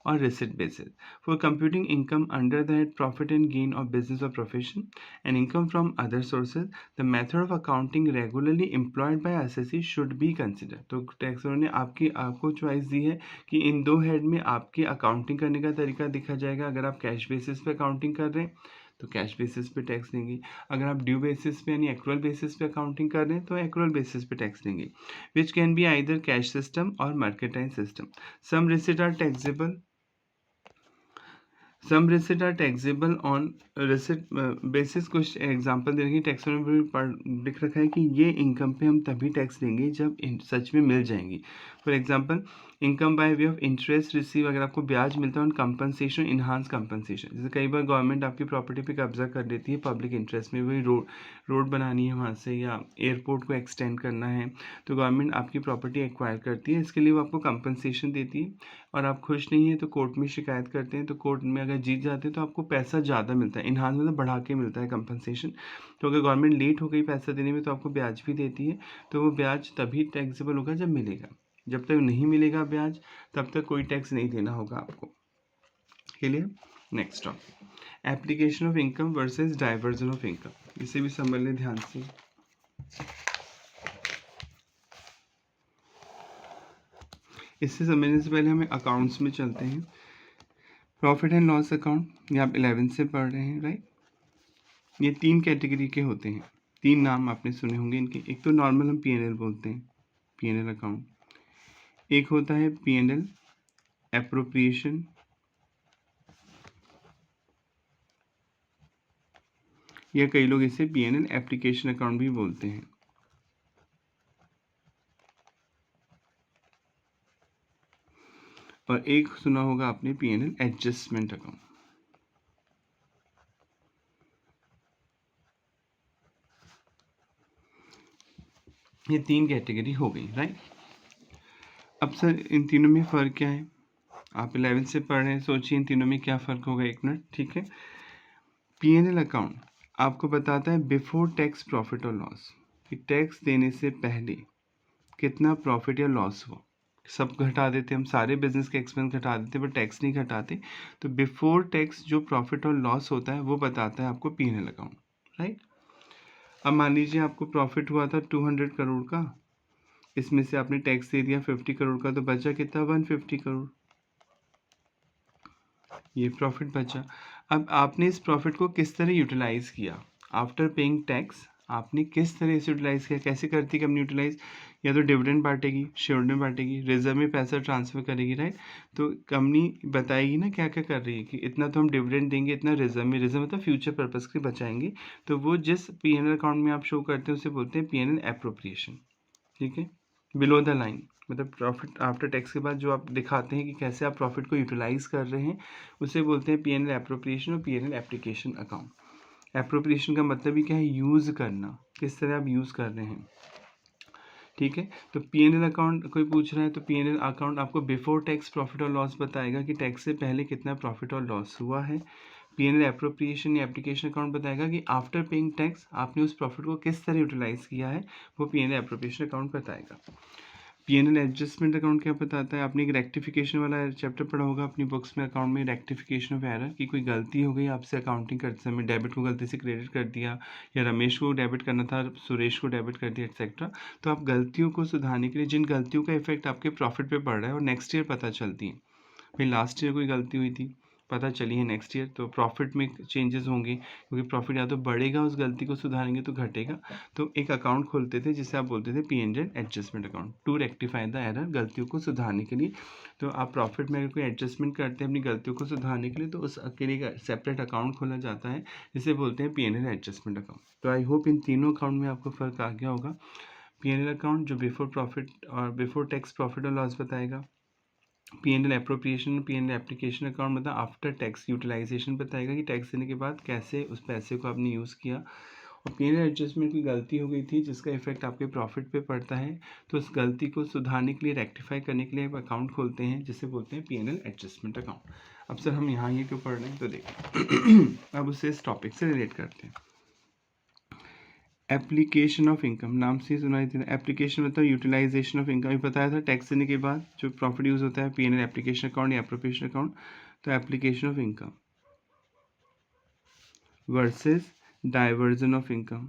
और receipt basis for computing income under the head profit and gain of business और profession and income from other sources the method of accounting regularly employed by assessee should be consider. तो टैक्सों ने आपको choice दी है कि इन दो head में आपके अकाउंटिंग करने का तरीका दिखा जाएगा। अगर आप कैश बेसिस पे अकाउंटिंग कर रहे हैं तो कैश बेसिस पे टैक्स देंगे, अगर आप ड्यू बेसिस पे यानी एक्रूअल बेसिस पे अकाउंटिंग कर रहे हैं तो एक्रूअल बेसिस पे टैक्स देंगे, which can be either cash system और mercantile system. Some receipt are taxable, some receipt are taxable on receipt basis. कुछ एग्जांपल दे रखी टैक्सोनॉमी में लिख रखा है कि ये इनकम पे हम तभी टैक्स देंगे जब सच में मिल जाएंगी। For example, income by way of interest receive, अगर आपको ब्याज मिलता है ऑन कंपनसेशन, इन्हांस कंपनसेशन। जैसे कई बार गवर्नमेंट आपकी प्रॉपर्टी पे कब्जा कर देती है पब्लिक इंटरेस्ट में, वही रोड बनानी है वहाँ से, या एयरपोर्ट को एक्सटेंड करना है, तो गवर्नमेंट आपकी प्रॉपर्टी एक्वायर करती है, इसके लिए वो आपको कंपनसेशन देती है। और आप खुश नहीं है तो कोर्ट में शिकायत करते हैं, तो कोर्ट में अगर जीत जाते हैं तो आपको पैसा ज़्यादा मिलता है, इन्हांस मतलब बढ़ा के मिलता है कंपनसेशन। तो अगर गवर्नमेंट लेट हो गई पैसा देने में तो आपको ब्याज भी देती है, तो वो ब्याज तभी टैक्सेबल होगा जब मिलेगा। जब तक नहीं मिलेगा ब्याज तब तक कोई टैक्स नहीं देना होगा आपको। Clear? Next topic, application of income versus diversion of income. इसे भी समझ लें ध्यान से। इससे समझने से पहले हमें अकाउंट्स में चलते हैं। प्रॉफिट एंड लॉस अकाउंट, ये आप 11th से पढ़ रहे हैं, राइट। ये 3 कैटेगरी के होते हैं, 3 नाम आपने सुने होंगे इनके। एक तो नॉर्मल हम P&L बोलते हैं, P&L अकाउंट। एक होता है P&L एप्रोप्रिएशन, या कई लोग इसे P&L एप्लीकेशन अकाउंट भी बोलते हैं। और एक सुना होगा आपने P&L एडजस्टमेंट अकाउंट। ये 3 कैटेगरी हो गई, राइट। अब सर इन तीनों में फ़र्क क्या है? आप 11th से पढ़ रहे हैं, सोचिए इन तीनों में क्या फ़र्क होगा। एक मिनट, ठीक है। P&L अकाउंट आपको बताता है बिफोर टैक्स प्रॉफिट और लॉस, कि टैक्स देने से पहले कितना प्रॉफिट या लॉस हुआ। सब घटा देते, हम सारे बिजनेस के एक्सपेंस घटा देते, पर टैक्स नहीं घटाते। तो बिफोर टैक्स जो प्रॉफिट और लॉस होता है वो बताता है आपको P&L अकाउंट, राइट। अब मान लीजिए आपको प्रॉफिट हुआ था 200 करोड़ का, इसमें से आपने टैक्स दे दिया 50 करोड़ का, तो बचा कितना 150 करोड़, ये प्रॉफिट बचा। अब आपने इस प्रॉफिट को किस तरह यूटिलाइज़ किया आफ्टर पेइंग टैक्स, आपने किस तरह से यूटिलाइज़ किया, कैसे करती कंपनी यूटिलाइज़? या तो डिविडेंड बांटेगी, शेयर में बांटेगी, रिजर्व में पैसा ट्रांसफ़र करेगी, राइट। तो कंपनी बताएगी ना क्या क्या कर रही है, कि इतना तो हम डिविडेंड देंगे, इतना रिजर्व में, रिजर्व मतलब फ्यूचर पर्पज़ के बचाएंगे। तो वो जिस P&L अकाउंट में आप शो करते हैं उसे बोलते हैं P&L एप्रोप्रिएशन, ठीक है। बिलो द लाइन मतलब प्रॉफिट आफ्टर टैक्स के बाद जो आप दिखाते हैं कि कैसे आप प्रॉफिट को यूटिलाइज़ कर रहे हैं, उसे बोलते हैं P&L एप्रोप्रिएशन और P&L एप्लीकेशन अकाउंट। एप्रोप्रिएशन का मतलब ही क्या है, यूज़ करना, किस तरह आप यूज़ कर रहे हैं, ठीक है। तो P&L अकाउंट कोई पूछ रहा है तो P&L अकाउंट आपको बिफोर टैक्स प्रॉफिट और लॉस बताएगा कि टैक्स से पहले कितना प्रॉफिट और लॉस हुआ है। P&L एप्रोप्रिएशन या एप्लीकेशन अकाउंट बताएगा कि आफ्टर पेइंग टैक्स आपने उस प्रॉफिट को किस तरह यूटिलाइज़ किया है, वो P&L एप्रोप्रिएशन अकाउंट बताएगा। P&L एडजस्टमेंट अकाउंट क्या बताता है? आपने एक रेक्टिफिकेशन वाला चैप्टर पढ़ा होगा अपनी बुक्स में, अकाउंट में रेक्टिफिकेशन ऑफ एरर, कि कोई गलती हो गई आपसे अकाउंटिंग करते समय, डेबिट को गलती से क्रेडिट कर दिया, या रमेश को डेबिट करना था सुरेश को डेबिट कर दिया एक्सेट्रा। तो आप गलतियों को सुधारने के लिए, जिन गलतियों का इफेक्ट आपके प्रॉफिट पे पड़ रहा है और नेक्स्ट ईयर पता चलती है, भाई लास्ट ईयर कोई गलती हुई थी, पता चली है नेक्स्ट ईयर, तो प्रॉफिट में चेंजेस होंगे, क्योंकि प्रॉफिट या तो बढ़ेगा उस गलती को सुधारेंगे तो घटेगा। तो एक अकाउंट खोलते थे जिसे आप बोलते थे P&L adjustment account, to rectify the error, गलतियों को सुधारने के लिए। तो आप प्रॉफिट में अगर कोई एडजस्टमेंट करते हैं अपनी गलतियों को सुधारने के लिए, तो उस के लिए सेपरेट अकाउंट खोला जाता है, जिसे बोलते हैं P&L एडजस्टमेंट अकाउंट। तो आई होप इन तीनों अकाउंट में आपको फ़र्क आ गया होगा। P&L अकाउंट जो बिफोर प्रॉफिट और बिफोर टैक्स प्रॉफिट और लॉस बताएगा। P&L appropriation, P&L application account मतलब आफ्टर टैक्स यूटिलाइजेशन बताएगा कि टैक्स देने के बाद कैसे उस पैसे को आपने यूज़ किया। और P&L एडजस्टमेंट की गलती हो गई थी जिसका इफेक्ट आपके प्रॉफिट पे पड़ता है, तो उस गलती को सुधारने के लिए, रेक्टिफाई करने के लिए एक अकाउंट खोलते हैं जिसे बोलते हैं P&L एडजस्टमेंट अकाउंट। अब सर हम यहाँ ये क्यों पढ़ रहे हैं, तो देखिए अब उसे इस टॉपिक से रिलेट करते हैं। एप्लीकेशन ऑफ इनकम, नाम से ही सुनाई देता है। एप्लीकेशन मतलब यूटिलाइजेशन ऑफ इनकम, ये बताया था टैक्स देने के बाद जो प्रॉफिट यूज़ होता है P&L एप्लीकेशन अकाउंट या एप्रोप्रिएशन अकाउंट। तो application of income versus diversion of income.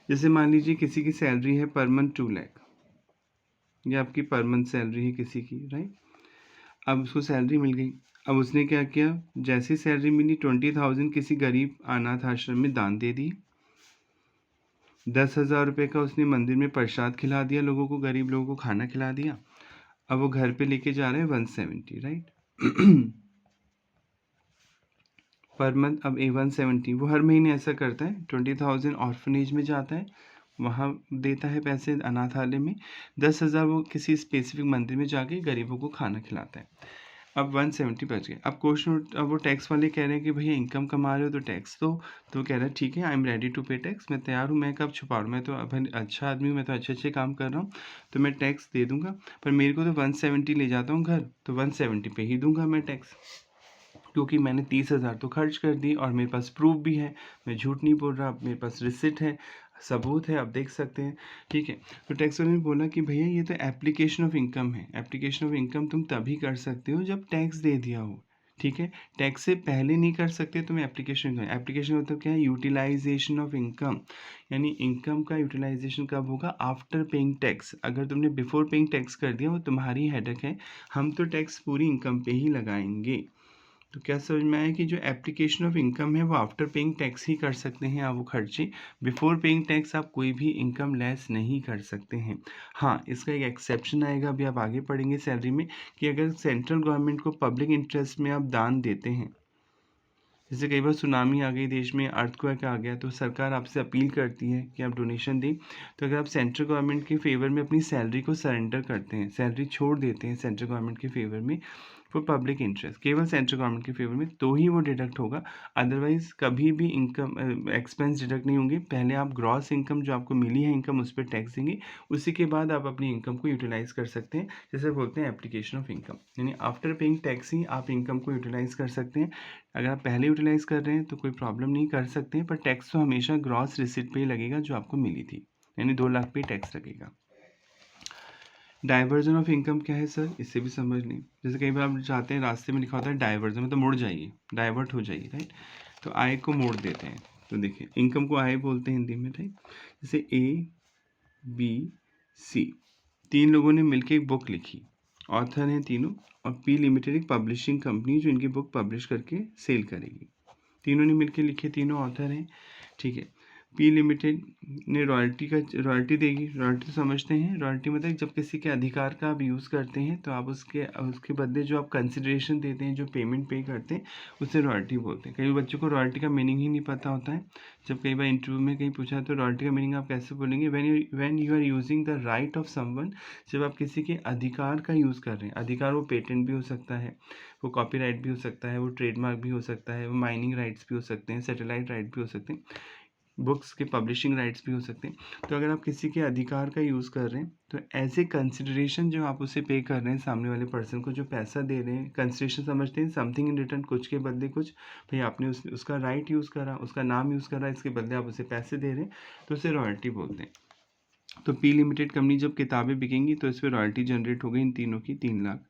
जैसे मान लीजिए किसी की सैलरी है पर मंथ 2 लाख, ये आपकी पर मंथ सैलरी है किसी की, राइट। अब उसको सैलरी मिल गई, अब उसने क्या किया, जैसी सैलरी मिली 20,000 किसी गरीब अनाथ आश्रम में दान दे दी। 10,000 रुपये का उसने मंदिर में प्रसाद खिला दिया, लोगों को, गरीब लोगों को खाना खिला दिया। अब वो घर पे लेके जा रहे हैं 170, राइट। पर मंथ अब 170 वो हर महीने ऐसा करता है, 20,000 ऑर्फनेज में जाता है, वहाँ देता है पैसे अनाथालय में, 10,000 वो किसी स्पेसिफिक मंदिर में जाके गरीबों को खाना खिलाता है। अब 170 बच गए। अब क्वेश्चन, अब वो टैक्स वाले कह रहे हैं कि भैया इनकम कमा रहे हो तो टैक्स दो। तो कह रहा है ठीक है, आई एम रेडी टू पे टैक्स, मैं तैयार हूँ, मैं कब छुपा रहा हूँ, मैं तो अब अच्छा आदमी हूँ, मैं तो अच्छे अच्छे काम कर रहा हूँ, तो मैं टैक्स दे दूंगा। पर मेरे को तो 170 ले जाता हूँ घर, तो 170 पे ही दूंगा मैं टैक्स, क्योंकि मैंने 30,000 तो खर्च कर दी और मेरे पास प्रूफ भी है, मैं झूठ नहीं बोल रहा, मेरे पास रिसिट है, सबूत है, आप देख सकते हैं, ठीक है। तो टैक्स वाले ने बोला कि भैया ये तो एप्लीकेशन ऑफ इनकम है, एप्लीकेशन ऑफ इनकम तुम तभी कर सकते हो जब टैक्स दे दिया हो, ठीक है। टैक्स से पहले नहीं कर सकते, तुम्हें एप्लीकेशन, एप्लीकेशन मतलब क्या है, यूटिलाइजेशन ऑफ इनकम, यानी इनकम का यूटिलाइजेशन कब होगा, आफ्टर पेइंग टैक्स। अगर तुमने बिफोर पेइंग टैक्स कर दिया वो तुम्हारी हेडेक है, हम तो टैक्स पूरी इनकम पे ही लगाएंगे। तो क्या समझ में आया कि जो एप्लीकेशन ऑफ इनकम है वो आफ्टर पेइंग टैक्स ही कर सकते हैं आप वो खर्चे, बिफोर पेइंग टैक्स आप कोई भी इनकम लेस नहीं कर सकते हैं। हाँ, इसका एक एक्सेप्शन आएगा, अभी आप आगे पढ़ेंगे सैलरी में, कि अगर सेंट्रल गवर्नमेंट को पब्लिक इंटरेस्ट में आप दान देते हैं, जैसे कई बार सुनामी आ गई देश में, अर्थक्वेक आ गया, तो सरकार आपसे अपील करती है कि आप डोनेशन दें। तो अगर आप सेंट्रल गवर्नमेंट के फेवर में अपनी सैलरी को सरेंडर करते हैं, सैलरी छोड़ देते हैं सेंट्रल गवर्नमेंट के फेवर में फॉर पब्लिक इंटरेस्ट, केवल सेंट्रल गवर्नमेंट के फेवर में, तो ही वो डिडक्ट होगा। अदरवाइज कभी भी इनकम एक्सपेंस डिडक्ट नहीं होंगे। पहले आप ग्रॉस इनकम जो आपको मिली है इनकम, उस पर टैक्स देंगे, उसी के बाद आप अपनी इनकम को यूटिलाइज कर सकते हैं, जैसे बोलते हैं एप्लीकेशन ऑफ इनकम, यानी आफ्टर पेइंग टैक्स ही आप इनकम को यूटिलाइज कर सकते हैं। अगर आप पहले यूटिलाइज कर रहे हैं तो कोई प्रॉब्लम नहीं, कर सकते हैं, पर टैक्स तो हमेशा ग्रॉस रिसिट पे ही लगेगा जो आपको मिली थी, यानी 2 लाख पे टैक्स लगेगा। डाइवर्जन ऑफ इनकम क्या है सर, इससे भी समझ लें। जैसे कई बार आप जाते हैं, रास्ते में लिखा होता है डाइवर्जन, मतलब मुड़ जाइए, डाइवर्ट हो जाइए, राइट। तो आय को मोड़ देते हैं, तो देखिए इनकम को आय बोलते हैं हिंदी में, राइट। जैसे ABC, 3 लोगों ने मिलकर एक बुक लिखी, ऑथर हैं तीनों, और P लिमिटेड एक पब्लिशिंग कंपनी जो इनकी बुक पब्लिश करके सेल करेगी। तीनों ने मिलकर लिखे, तीनों ऑथर हैं, ठीक है। P लिमिटेड ने रॉयल्टी देगी। रॉयल्टी तो समझते हैं, रॉयल्टी मतलब जब किसी के अधिकार का आप यूज़ करते हैं तो आप उसके बदले जो आप कंसिडरेशन देते हैं, जो पेमेंट पे करते हैं, उसे रॉयल्टी बोलते हैं। कई बच्चों को रॉयल्टी का मीनिंग ही नहीं पता होता है। जब कई बार इंटरव्यू में कहीं पूछा तो रॉयल्टी का मीनिंग आप कैसे बोलेंगे, when you are using the write off someone, जब आप किसी के अधिकार का यूज़ कर रहे हैं। अधिकार वो पेटेंट भी हो सकता है, वो कॉपीराइट भी हो सकता है, वो ट्रेडमार्क भी हो सकता है, वो माइनिंग राइट्स भी हो सकते हैं, सैटेलाइट राइट भी हो सकते हैं। बुक्स के पब्लिशिंग राइट्स भी हो सकते हैं। तो अगर आप किसी के अधिकार का यूज़ कर रहे हैं तो एज ए कंसिडरेशन जो आप उसे पे कर रहे हैं, सामने वाले पर्सन को जो पैसा दे रहे हैं, कंसिडरेशन समझते हैं, समथिंग इन रिटर्न, कुछ के बदले कुछ। भाई आपने उसका राइट यूज़ करा, उसका नाम यूज़ करा, इसके बदले आप उसे पैसे दे रहे हैं, तो उसे रॉयल्टी बोलते हैं। तो पी लिमिटेड कंपनी जब किताबें बिकेंगी तो इस पर रॉयल्टी जनरेट हो गई इन तीनों की 3 लाख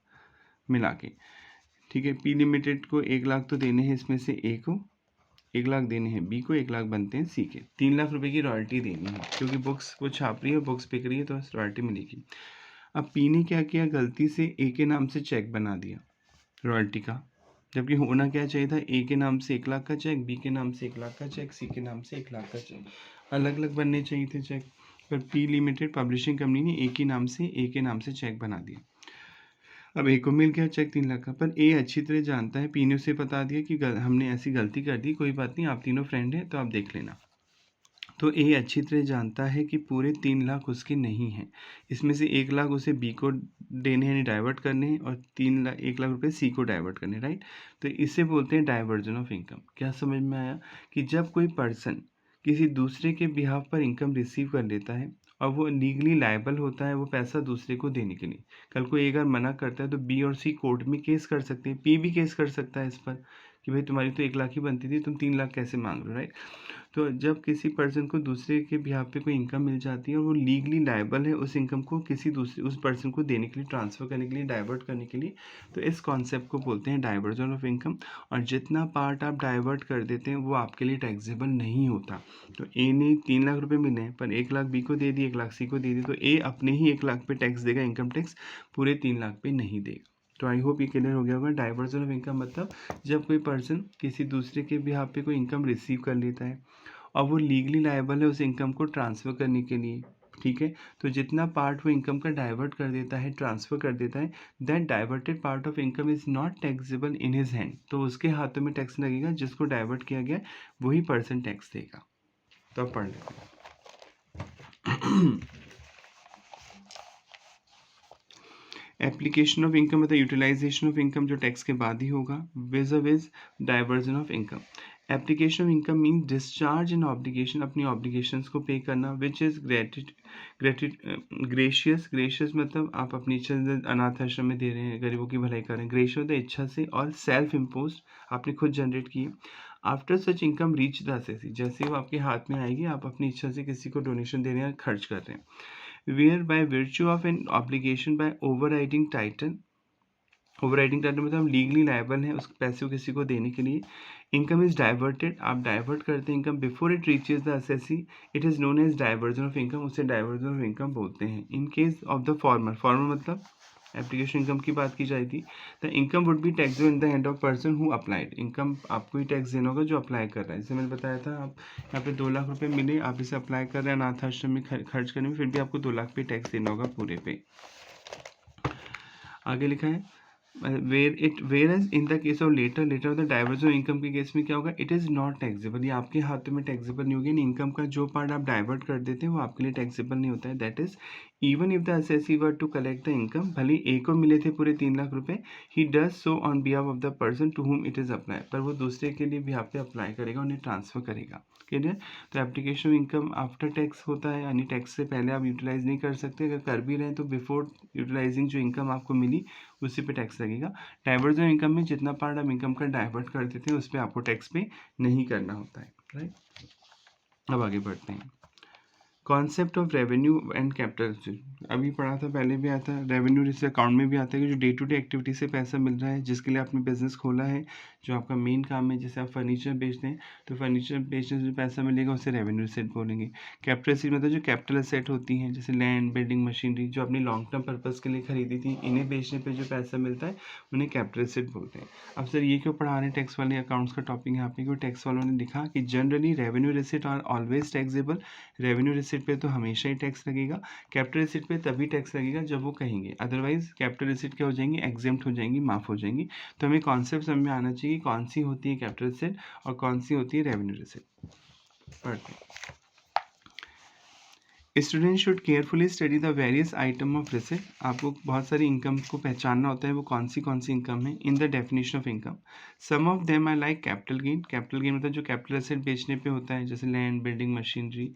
मिला के। ठीक है, पी लिमिटेड को 1 लाख तो देने हैं, इसमें से ए को 1 लाख देने हैं, बी को 1 लाख बनते हैं सी के। 3 लाख रुपए की रॉयल्टी देनी है क्योंकि बुक्स वो छाप रही है, बुक्स बिक रही है, तो रॉयल्टी मिलेगी। अब पी ने क्या किया, गलती से ए के नाम से चेक बना दिया रॉयल्टी का, जबकि होना क्या चाहिए था, ए के नाम से 1 लाख का चेक, बी के नाम से 1 लाख का चेक, सी के नाम से 1 लाख का चेक, अलग अलग बनने चाहिए थे चेक। पर पी लिमिटेड पब्लिशिंग कंपनी ने ए के नाम से चेक बना दिया। अब ए को मिल गया चेक 3 लाख का, पर ए अच्छी तरह जानता है, पी ने उसे बता दिया कि हमने ऐसी गलती कर दी, कोई बात नहीं, आप तीनों फ्रेंड हैं तो आप देख लेना। तो ए अच्छी तरह जानता है कि पूरे 3 लाख उसके नहीं हैं, इसमें से 1 लाख उसे बी को देने यानी डाइवर्ट करने हैं, और 1 लाख रुपए सी को डाइवर्ट करने, राइट। तो इसे बोलते हैं डाइवर्जन ऑफ इनकम। क्या समझ में आया कि जब कोई पर्सन किसी दूसरे के बिहाफ पर इनकम रिसीव कर लेता है और वो लीगली लायबल होता है वो पैसा दूसरे को देने के लिए, कल को एक अगर मना करता है तो बी और सी कोर्ट में केस कर सकते हैं, पी भी केस कर सकता है इस पर कि भाई तुम्हारी तो 1 लाख ही बनती थी, तुम 3 लाख कैसे मांग रहे हो, राइट। तो जब किसी पर्सन को दूसरे के बिहाफ पे कोई इनकम मिल जाती है और वो लीगली लायबल है उस इनकम को किसी दूसरे उस पर्सन को देने के लिए, ट्रांसफ़र करने के लिए, डाइवर्ट करने के लिए, तो इस कॉन्सेप्ट को बोलते हैं डाइवर्जन ऑफ इनकम। और जितना पार्ट आप डाइवर्ट कर देते हैं वो आपके लिए टैक्सेबल नहीं होता। तो ए ने 3 लाख रुपए मिले हैं पर 1 लाख बी को दे दिए, 1 लाख सी को दे दिए, तो ए अपने ही 1 लाख पे टैक्स देगा, इनकम टैक्स, पूरे 3 लाख पे नहीं देगा। तो आई होप ये क्लियर हो गया होगा। डाइवर्जन ऑफ इनकम मतलब जब कोई पर्सन किसी दूसरे के बिहाफ पे कोई इनकम रिसीव कर लेता है और वो लीगली लायबल है उस इनकम को ट्रांसफ़र करने के लिए, ठीक है। तो जितना पार्ट वो इनकम का डाइवर्ट कर देता है, ट्रांसफ़र कर देता है, that diverted part of income is not taxable in his hand. तो उसके हाथों में टैक्स लगेगा, जिसको डाइवर्ट किया गया वही पर्सन टैक्स देगा। तो अब पढ़ लेते हैं। एप्लीकेशन ऑफ इनकम मतलब यूटिलाइजेशन ऑफ इनकम जो टैक्स के बाद ही होगा, viz diversion of income. Application of income mean discharge in obligation, अपनी ऑब्लिगेशंस को पे करना, विच इज़ ग्रेशियस मतलब आप अपनी इच्छा से अनाथ आश्रम में दे रहे हैं, गरीबों की भलाई कर रहे हैं, ग्रेशियस होता है इच्छा से, और सेल्फ इम्पोज आपने खुद जनरेट की। After such income reach the assessee, जैसे वो आपके हाथ में आएगी आप अपनी इच्छा से किसी को डोनेशन दे रहे हैं, खर्च कर रहे हैं। Where by virtue of an obligation by overriding title मतलब हम लीगली लायबल हैं उस पैसे को किसी को देने के लिए। इनकम इज डाइवर्टेड, आप डाइवर्ट करते हैं income before it reaches the assessee, it is known as diversion of income, उसे डाइवर्जन ऑफ इनकम बोलते हैं। In case of the former मतलब एप्लीकेशन इनकम की बात की जाती, the income would be taxable in the hand of person who applied, income आपको ही टैक्स देना होगा जो अप्लाई कर रहा है। जैसे मैंने बताया था, आप यहाँ पे 2 लाख रुपए मिले, आप इसे अप्लाई कर रहे हैं अनाथ आश्रम में खर्च करने में, फिर भी आपको 2 लाख पे टैक्स देना होगा पूरे पे। आगे लिखा है whereas in the case of later of the diversion income के केस में क्या होगा, इट इज़ नॉट टैक्सेबल, ये आपके हाथों में टैक्सेबल नहीं होगी। इनकम का जो पार्ट आप डाइवर्ट कर देते हैं वो आपके लिए टैक्सेबल नहीं होता है। That is even if the assessee were to collect the income, भले ए को मिले थे पूरे 3 लाख रुपए, he does so on behalf of the person to whom it is apply, पर वो दूसरे के लिए बिहाफ पे अप्लाई करेगा, उन्हें ट्रांसफर करेगा। क्लियर। तो application of income after tax होता है, यानी टैक्स से पहले आप यूटिलाइज नहीं कर सकते, अगर कर भी रहे हैं तो बिफोर यूटिलाइजिंग जो इनकम आपको मिली उसी पे टैक्स लगेगा। डाइवर्जन इनकम में जितना पार्ट आप इनकम का डाइवर्ट कर देते हैं उस पर आपको टैक्स पे नहीं करना होता है, राइट। अब आगे बढ़ते हैं। Concept of revenue and capital, अभी पढ़ा था, पहले भी आता है। रेवेन्यू जैसे अकाउंट में भी आता है कि जो डे टू डे एक्टिविटी से पैसा मिल रहा है, जिसके लिए आपने बिजनेस खोला है, जो आपका मेन काम है, जैसे आप फर्नीचर बेचते हैं तो फर्नीचर बेचने से जो पैसा मिलेगा उसे रेवेन्यू सेट बोलेंगे। कैपिटल एसेट मतलब जो कैपिटल एसेट होती हैं, जैसे लैंड, बिल्डिंग, मशीनरी, जो अपनी लॉन्ग टर्म पर्पज़ के लिए खरीदी थी, इन्हें बेचने पर जो पैसा मिलता है उन्हें कैपिटल एसेट बोलते हैं। अब सर ये क्यों पढ़ा रहे हैं टैक्स वाले अकाउंट्स का टॉपिक यहाँ पे, क्योंकि टैक्स वालों ने लिखा कि generally revenue receipt are always taxable, revenue receipt पे तो हमेशा ही टैक्स लगेगा, कैपिटल रिसिट पे तभी टैक्स लगेगा जब वो कहेंगे, अदरवाइज कैपिटल रिसिट क्या हो जाएंगी, एग्जेम्प्ट हो जाएंगी, माफ़ हो जाएंगी। तो हमें कॉन्सेप्ट समझ में आना चाहिए कौन सी होती है कैपिटल रिसिट और कौन सी होती है रेवेन्यू रिसिट। पढ़ते हैं। Student should carefully study the various item of receipt. आपको बहुत सारी इनकम को पहचानना होता है, वो कौन सी इनकम है in the definition of income. Some of them I like capital gain. Capital gain मतलब जो कैपिटल एसेट बेचने पे होता है, जैसे land, building, machinery.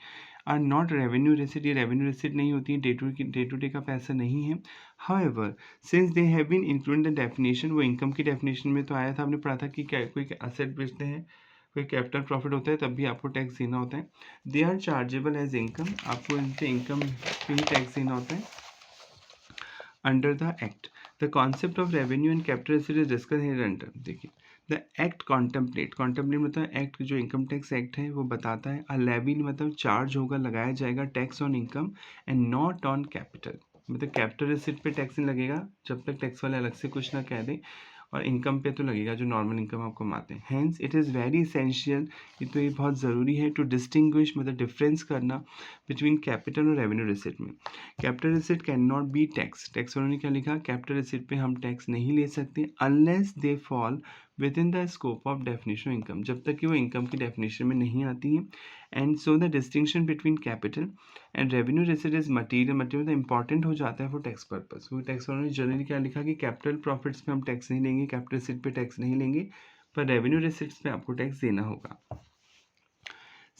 Are not revenue receipt, ये रेवेन्यू रिसिट नहीं होती है, डे टू डे का पैसा नहीं है। However since they have been include in the definition, वो इनकम की डेफिनेशन में तो आया था, आपने पढ़ा था कि कोई एसेट बेचते हैं, कोई कैपिटल प्रॉफिट होता है, तब भी आपको टैक्स देना होता है। They are chargeable as income, आपको इनसे इनकम पे ही टैक्स देना होता है under the act. The concept of revenue and capital asset is discuss here under. देखिए, द एक्ट कॉन्टेम्पलेट मतलब एक्ट, जो इनकम टैक्स एक्ट है वो बताता है, अ लेवी मतलब चार्ज होगा, लगाया जाएगा tax on income and not on capital. मतलब कैपिटल रिसिट पे टैक्स नहीं लगेगा जब तक टैक्स वाले अलग से कुछ ना कह दे, और इनकम पे तो लगेगा जो नॉर्मल इनकम आप कमाते हैं। Hence it is very essential, ये बहुत ज़रूरी है टू डिस्टिंग्विश, मतलब डिफरेंस करना बिटवीन कैपिटल और रेवेन्यू रिसिट में। Capital receipt can not be tax, tax उन्होंने क्या लिखा, कैपिटल रिसिट पे हम टैक्स नहीं ले सकते unless they fall with in the scope of definition income, जब तक कि वो इनकम की डेफिनेशन में नहीं आती है। And so the distinction between capital and revenue receipt is material important हो जाता है फॉर टैक्स पर्पस। क्योंकि टैक्स वालों ने जनरली क्या लिखा कि कैपिटल प्रॉफिट्स पे हम टैक्स नहीं लेंगे, कैपिटल रिसिट पे टैक्स नहीं लेंगे, पर रेवेन्यू रिसिट्स पे आपको टैक्स देना होगा।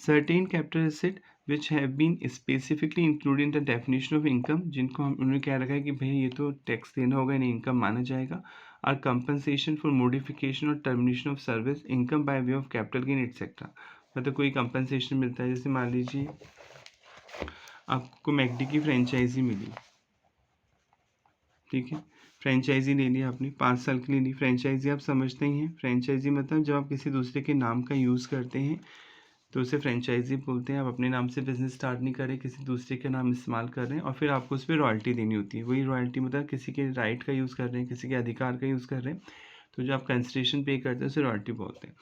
Certain capital receipt which have been specifically included in the definition of income, जिनको हम उन्होंने क्या रखा है कि भाई ये तो टैक्स देना होगा, इन्हें इनकम माना जाएगा। और कंपनसेशन फॉर मॉडिफिकेशन और termination of service, income by way of capital gain etcetera. मतलब कोई कंपनसेशन मिलता है, जैसे मान लीजिए आपको मैकडी की फ्रेंचाइजी मिली, ठीक है, फ्रेंचाइजी ले ली आपने, 5 साल के लिए ली फ्रेंचाइजी। आप समझते ही हैं, फ्रेंचाइजी मतलब जब आप किसी दूसरे के नाम का यूज़ करते हैं तो उसे फ्रेंचाइजी बोलते हैं। आप अपने नाम से बिजनेस स्टार्ट नहीं कर रहे, किसी दूसरे का नाम इस्तेमाल कर रहे हैं, और फिर आपको उस पर रॉयल्टी देनी होती है। वही रॉयल्टी मतलब किसी के राइट का यूज़ कर रहे हैं, किसी के अधिकार का यूज़ कर रहे हैं, तो जो आप कंसिडरेशन पे करते हैं उसे रॉयल्टी बोलते हैं।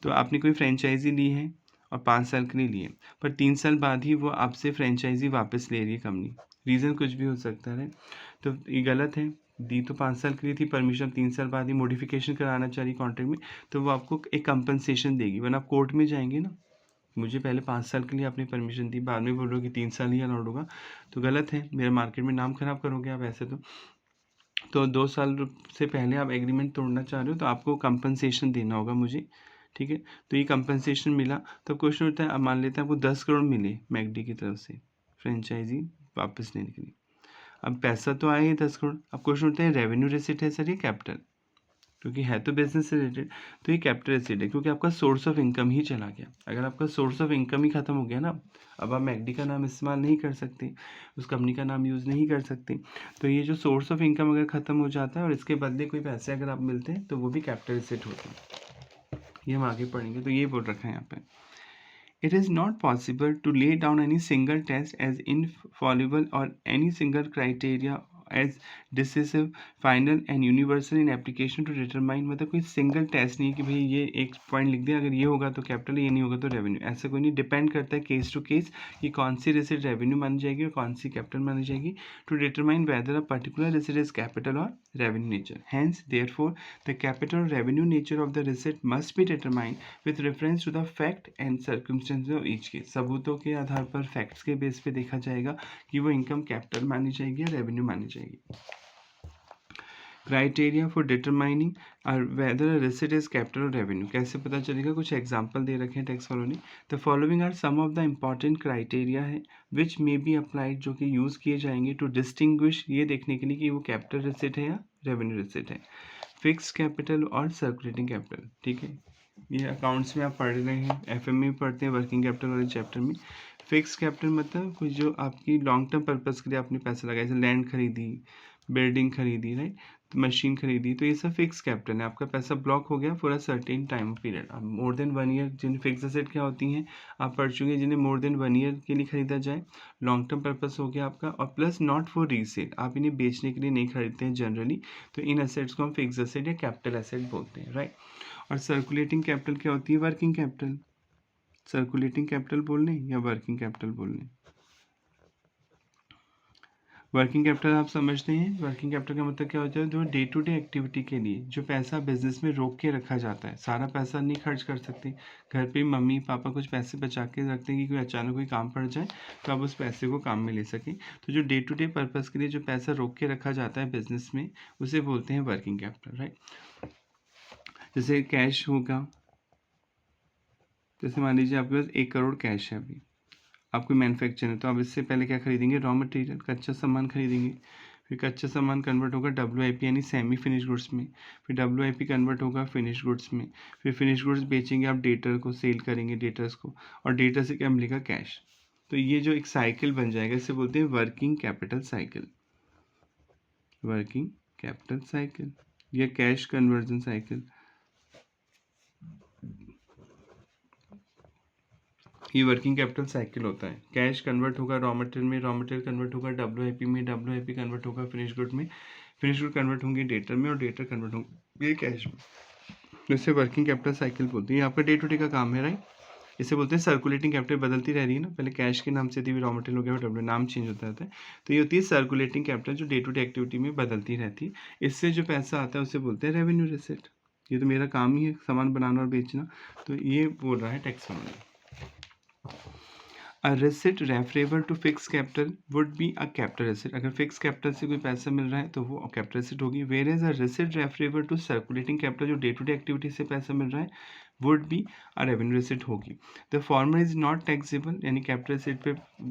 तो आपने कोई फ्रेंचाइजी ली है और 5 साल के लिए ली है, पर 3 साल बाद ही वो आपसे फ्रेंचाइजी वापस ले रही है कंपनी, रीज़न कुछ भी हो सकता है, तो ये गलत है। दी तो 5 साल के लिए थी परमिशन, 3 साल बाद ही मॉडिफिकेशन कराना चाह रही कॉन्ट्रैक्ट में, तो वो आपको एक कंपनसेशन देगी, वरना आप कोर्ट में जाएंगे ना, मुझे पहले 5 साल के लिए आपने परमिशन दी, बाद में बोल रहे हो कि 3 साल ही अलाउड होगा, तो गलत है, मेरे मार्केट में नाम खराब करोगे आप ऐसे। तो 2 साल से पहले आप एग्रीमेंट तोड़ना चाह रहे हो, तो आपको कंपनसेशन देना होगा मुझे, ठीक है। तो ये कंपनसेशन मिला, तो क्वेश्चन होता है, अब मान लेते हैं आपको 10 करोड़ मिले मैकडी की तरफ से फ्रेंचाइजी वापस लेने के लिए। अब पैसा तो आया ही 10 करोड़, अब क्वेश्चन होता है रेवेन्यू रिसिट है सर, ये कैपिटल, क्योंकि है तो बिजनेस से रिलेटेड, तो ये कैपिटल एसेट है, क्योंकि आपका सोर्स ऑफ इनकम ही चला गया। अगर आपका सोर्स ऑफ इनकम ही खत्म हो गया ना, अब आप मैकडी का नाम इस्तेमाल नहीं कर सकते, उस कंपनी का नाम यूज़ नहीं कर सकते, तो ये जो सोर्स ऑफ इनकम अगर ख़त्म हो जाता है और इसके बदले कोई पैसे अगर आप मिलते हैं, तो वो भी कैपिटल एसेट होते हैं। ये हम आगे पढ़ेंगे, तो ये बोल रखा है यहाँ पे, it is not possible to lay down any single test as infallible or any single criteria as decisive, final and universal in application to determine, मतलब कोई सिंगल टेस्ट नहीं है कि भाई ये एक पॉइंट लिख दिया, अगर ये होगा तो कैपिटल, ये नहीं होगा तो रेवेन्यू, ऐसा कोई नहीं। डिपेंड करता है केस टू केस कि कौन सी रिसिट रेवेन्यू मानी जाएगी और कौन सी कैपिटल मानी जाएगी, to determine whether a particular receipt is capital और revenue nature. Hence therefore the capital और revenue nature of the receipt must be determined with reference to the fact and circumstances of each case. सबूतों के आधार पर, facts के base पे देखा जाएगा कि वो इनकम कैपिटल मानी जाएगी या रेवेन्यू मानी जाएगी। Criteria for determining weather a receipt is capital और रेवेन्यू, कैसे पता चलेगा, कुछ एग्जांपल दे रखे हैं टैक्स वालों ने। The following are some of the important criteria है विच मे बी अप्लाइड, जो कि यूज़ किए जाएंगे टू डिस्टिंग्विश, ये देखने के लिए कि वो कैपिटल रिसिट है या रेवेन्यू रिसिट है। फिक्स कैपिटल और सर्कुलेटिंग कैपिटल, ठीक है, ये अकाउंट्स में आप पढ़ रहे हैं, एफएम में पढ़ते हैं वर्किंग कैपिटल वाले चैप्टर में। फिक्स कैपिटल मतलब कुछ जो आपकी लॉन्ग टर्म पर्पस के लिए आपने पैसा लगाया, जैसे लैंड खरीदी, बिल्डिंग खरीदी, राइट, तो मशीन खरीदी, तो ये सब फिक्स कैपिटल है। आपका पैसा ब्लॉक हो गया for a certain time period, अब मोर देन 1 ईयर, जिन फिक्स एसेट क्या होती हैं आप पढ़ चुके हैं, जिन्हें मोर देन 1 ईयर के लिए खरीदा जाए, लॉन्ग टर्म पर्पस हो गया आपका, और प्लस नॉट फॉर रीसेल, आप इन्हें बेचने के लिए नहीं खरीदते हैं जनरली, तो इन एसेट्स को हम फिक्स एसेट या कैपिटल एसेट बोलते हैं, राइट। और सर्कुलेटिंग कैपिटल क्या होती है, वर्किंग कैपिटल। सर्कुलेटिंग कैपिटल बोल लें या वर्किंग कैपिटल बोल लें, वर्किंग कैपिटल आप समझते हैं, वर्किंग कैपिटल का मतलब क्या होता है, जो डे टू डे एक्टिविटी के लिए जो पैसा बिजनेस में रोक के रखा जाता है, सारा पैसा नहीं खर्च कर सकते। घर पे मम्मी पापा कुछ पैसे बचा के रखते हैं कि कोई अचानक कोई काम पड़ जाए तो आप उस पैसे को काम में ले सकें। तो जो डे टू डे पर्पज़ के लिए जो पैसा रोक के रखा जाता है बिजनेस में, उसे बोलते हैं वर्किंग कैपिटल, राइट। जैसे कैश होगा, जैसे मान लीजिए आपके पास 1 करोड़ कैश है, अभी आपको मैन्युफैक्चर है तो आप इससे पहले क्या खरीदेंगे, रॉ मटेरियल, कच्चा सामान खरीदेंगे। फिर कच्चा सामान कन्वर्ट होगा WIP यानी सेमी फिनिश गुड्स में, फिर WIP कन्वर्ट होगा फिनिश गुड्स में, फिर फिनिश गुड्स बेचेंगे आप डेटर को, सेल करेंगे डेटर्स को, और डेटर से क्या मिलेगा, कैश। तो ये जो एक साइकिल बन जाएगा इसे बोलते हैं working capital cycle, working capital cycle या कैश कन्वर्जन साइकिल। ये वर्किंग कैपिटल साइकिल होता है। कैश कन्वर्ट होगा रॉ मटेरियल में, रॉ मटेरियल कन्वर्ट होगा WIP में, WIP कन्वर्ट होगा फिनिश गुड में, फिनिश गुड कन्वर्ट होंगे डेटर में, और डेटर कन्वर्ट होंगे कैश में। जैसे वर्किंग कैपिटल साइकिल बोलते हैं, आपका डे टू डे का काम है, राइट। इसे बोलते हैं सर्कुलेटिंग कैपिटल, बदलती रह रही है ना, पहले कैश के नाम से थी, रॉ मटेरियल हो गया, W नाम चेंज होता रहता है। तो ये होती है सर्कुलेटिंग कैपिटल जो डे टू डे एक्टिविटी में बदलती रहती है। इससे जो पैसा आता है उसे बोलते हैं रेवेन्यू रिसिप्ट। ये तो मेरा काम ही है सामान बनाना और बेचना, तो ये बोल रहा है tax money. A receipt referable to fixed capital would be a capital receipt। अगर फिक्स कैपिटल से कोई पैसा मिल रहा है तो वो कैपिटल receipt होगी। Whereas a receipt referable to circulating capital जो डे टू डे एक्टिविटी से पैसा मिल रहा है would be a revenue receipt होगी। The former is not taxable यानी कैपिटल receipt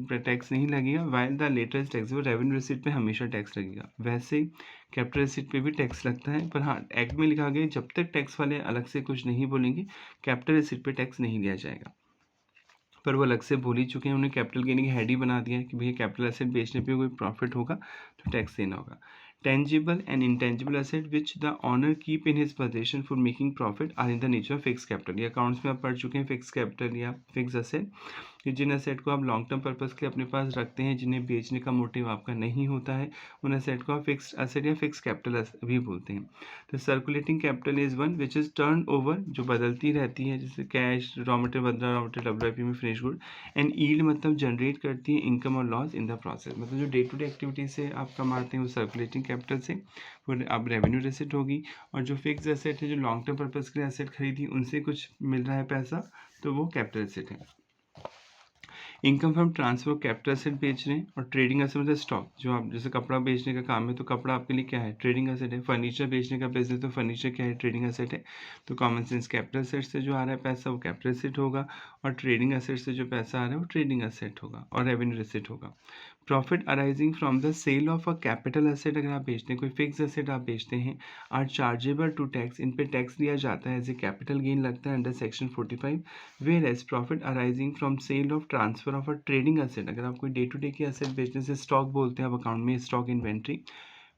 पे टैक्स नहीं लगेगा, while the later is taxable, revenue receipt पे हमेशा टैक्स लगेगा। वैसे कैपिटल receipt पे भी टैक्स लगता है, पर हाँ एक्ट में लिखा गया जब तक टैक्स वाले अलग से कुछ नहीं बोलेंगे कैपिटल receipt पे टैक्स नहीं लिया जाएगा। पर वो अलग से बोल ही चुके हैं, उन्हें कैपिटल गेन की हेड ही बना दिया है कि भैया कैपिटल एसेट बेचने पे कोई प्रॉफिट होगा तो टैक्स देना होगा। Tangible and intangible asset which the owner keep in his possession for making profit are in the nature of fixed capital. ये अकाउंट्स में आप पढ़ चुके हैं, फिक्स कैपिटल या फिक्स एसेट, कि जिन एसेट को आप लॉन्ग टर्म पर्पज़ के लिए अपने पास रखते हैं, जिन्हें बेचने का मोटिव आपका नहीं होता है, उन एसेट को आप फिक्स एसेट या फिक्स कैपिटल भी बोलते हैं। तो circulating capital is one which is turn over, जो बदलती रहती है, जैसे कैश, रॉ मटेरियल बदला, रॉ मटेरियल WIP में फिनिश गुड, एंड ईल्ड मतलब जनरेट करती है इनकम और लॉस इन द प्रोसेस। मतलब जो डे टू डे एक्टिविटी से आप कमाते हैं वो सर्कुलेटिंग कैपिटल से, फिर अब रेवेन्यू रिसिप्ट होगी, और जो फिक्स एसेट है जो लॉन्ग टर्म पर्पज़ के लिए एसेट खरीदी उनसे कुछ मिल रहा है पैसा, तो वो कैपिटल एसेट है। Income from transfer of capital asset बेच रहे हैं, और ट्रेडिंग एसेट मतलब स्टॉक, जो आप जैसे कपड़ा बेचने का काम है तो कपड़ा आपके लिए क्या है, ट्रेडिंग एसेट है। फर्नीचर बेचने का बिजनेस तो फर्नीचर क्या है, ट्रेडिंग एसेट है। तो कॉमन सेंस कैपिटल एसेट से जो आ रहा है पैसा वो कैपिटल एसेट होगा, और ट्रेडिंग एसेट से जो पैसा आ रहा है वो ट्रेडिंग एसेट होगा, और रेवेन्यू रिसिप्ट होगा। Profit arising from the sale of a capital asset, अगर आप बेचते हैं कोई फिक्स एसेट आप बेचते हैं, आर चार्जेबल टू टैक्स, इन पे टैक्स दिया जाता है, एज ए कैपिटल गेन लगता है under section 45। Whereas profit arising from sale of transfer of a trading asset, अगर आप कोई डे टू डे की एसेट बेचने से, स्टॉक बोलते हैं आप अकाउंट में, stock inventory,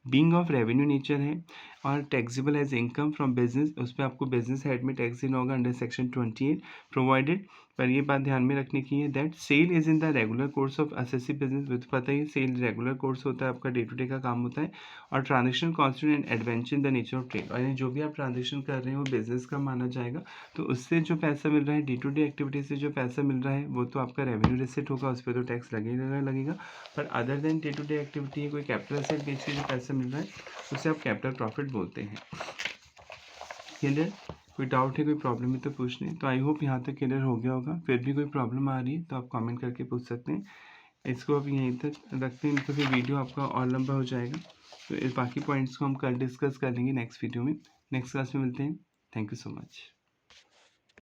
being of revenue nature है और taxable as income from business, उस पर आपको बिजनेस हेड में टैक्स देना होगा अंडर सेक्शन 28, प्रोवाइडेड, पर ये बात ध्यान में रखने की है that sale is in the regular course of SSC business, with पता ही सेल रेगुलर कोर्स होता है आपका, डे टू डे का काम होता है, और transaction constant and adventure in the nature of trade, और यानी जो भी आप ट्रांजेक्शन कर रहे हैं वो बिजनेस का माना जाएगा। तो उससे जो पैसा मिल रहा है, डे टू डे एक्टिविटी से जो पैसा मिल रहा है वो तो आपका रेवेन्यू रिसिप्ट होगा, उस पर तो टैक्स लगेगा। पर other than day to day activity कोई कैपिटल एसेट बेच के जो पैसा मिल रहा है उसे आप कैपिटल प्रॉफिट बोलते हैं। क्लियर? कोई डाउट है, कोई प्रॉब्लम है तो पूछ लें। तो आई होप यहाँ तक क्लियर हो गया होगा। फिर भी कोई प्रॉब्लम आ रही है तो आप कमेंट करके पूछ सकते हैं। इसको आप यहीं तक रखते हैं, तो फिर वीडियो आपका और लंबा हो जाएगा। तो इस बाकी पॉइंट्स को हम कल डिस्कस कर लेंगे नेक्स्ट वीडियो में। नेक्स्ट क्लास में मिलते हैं। Thank you so much.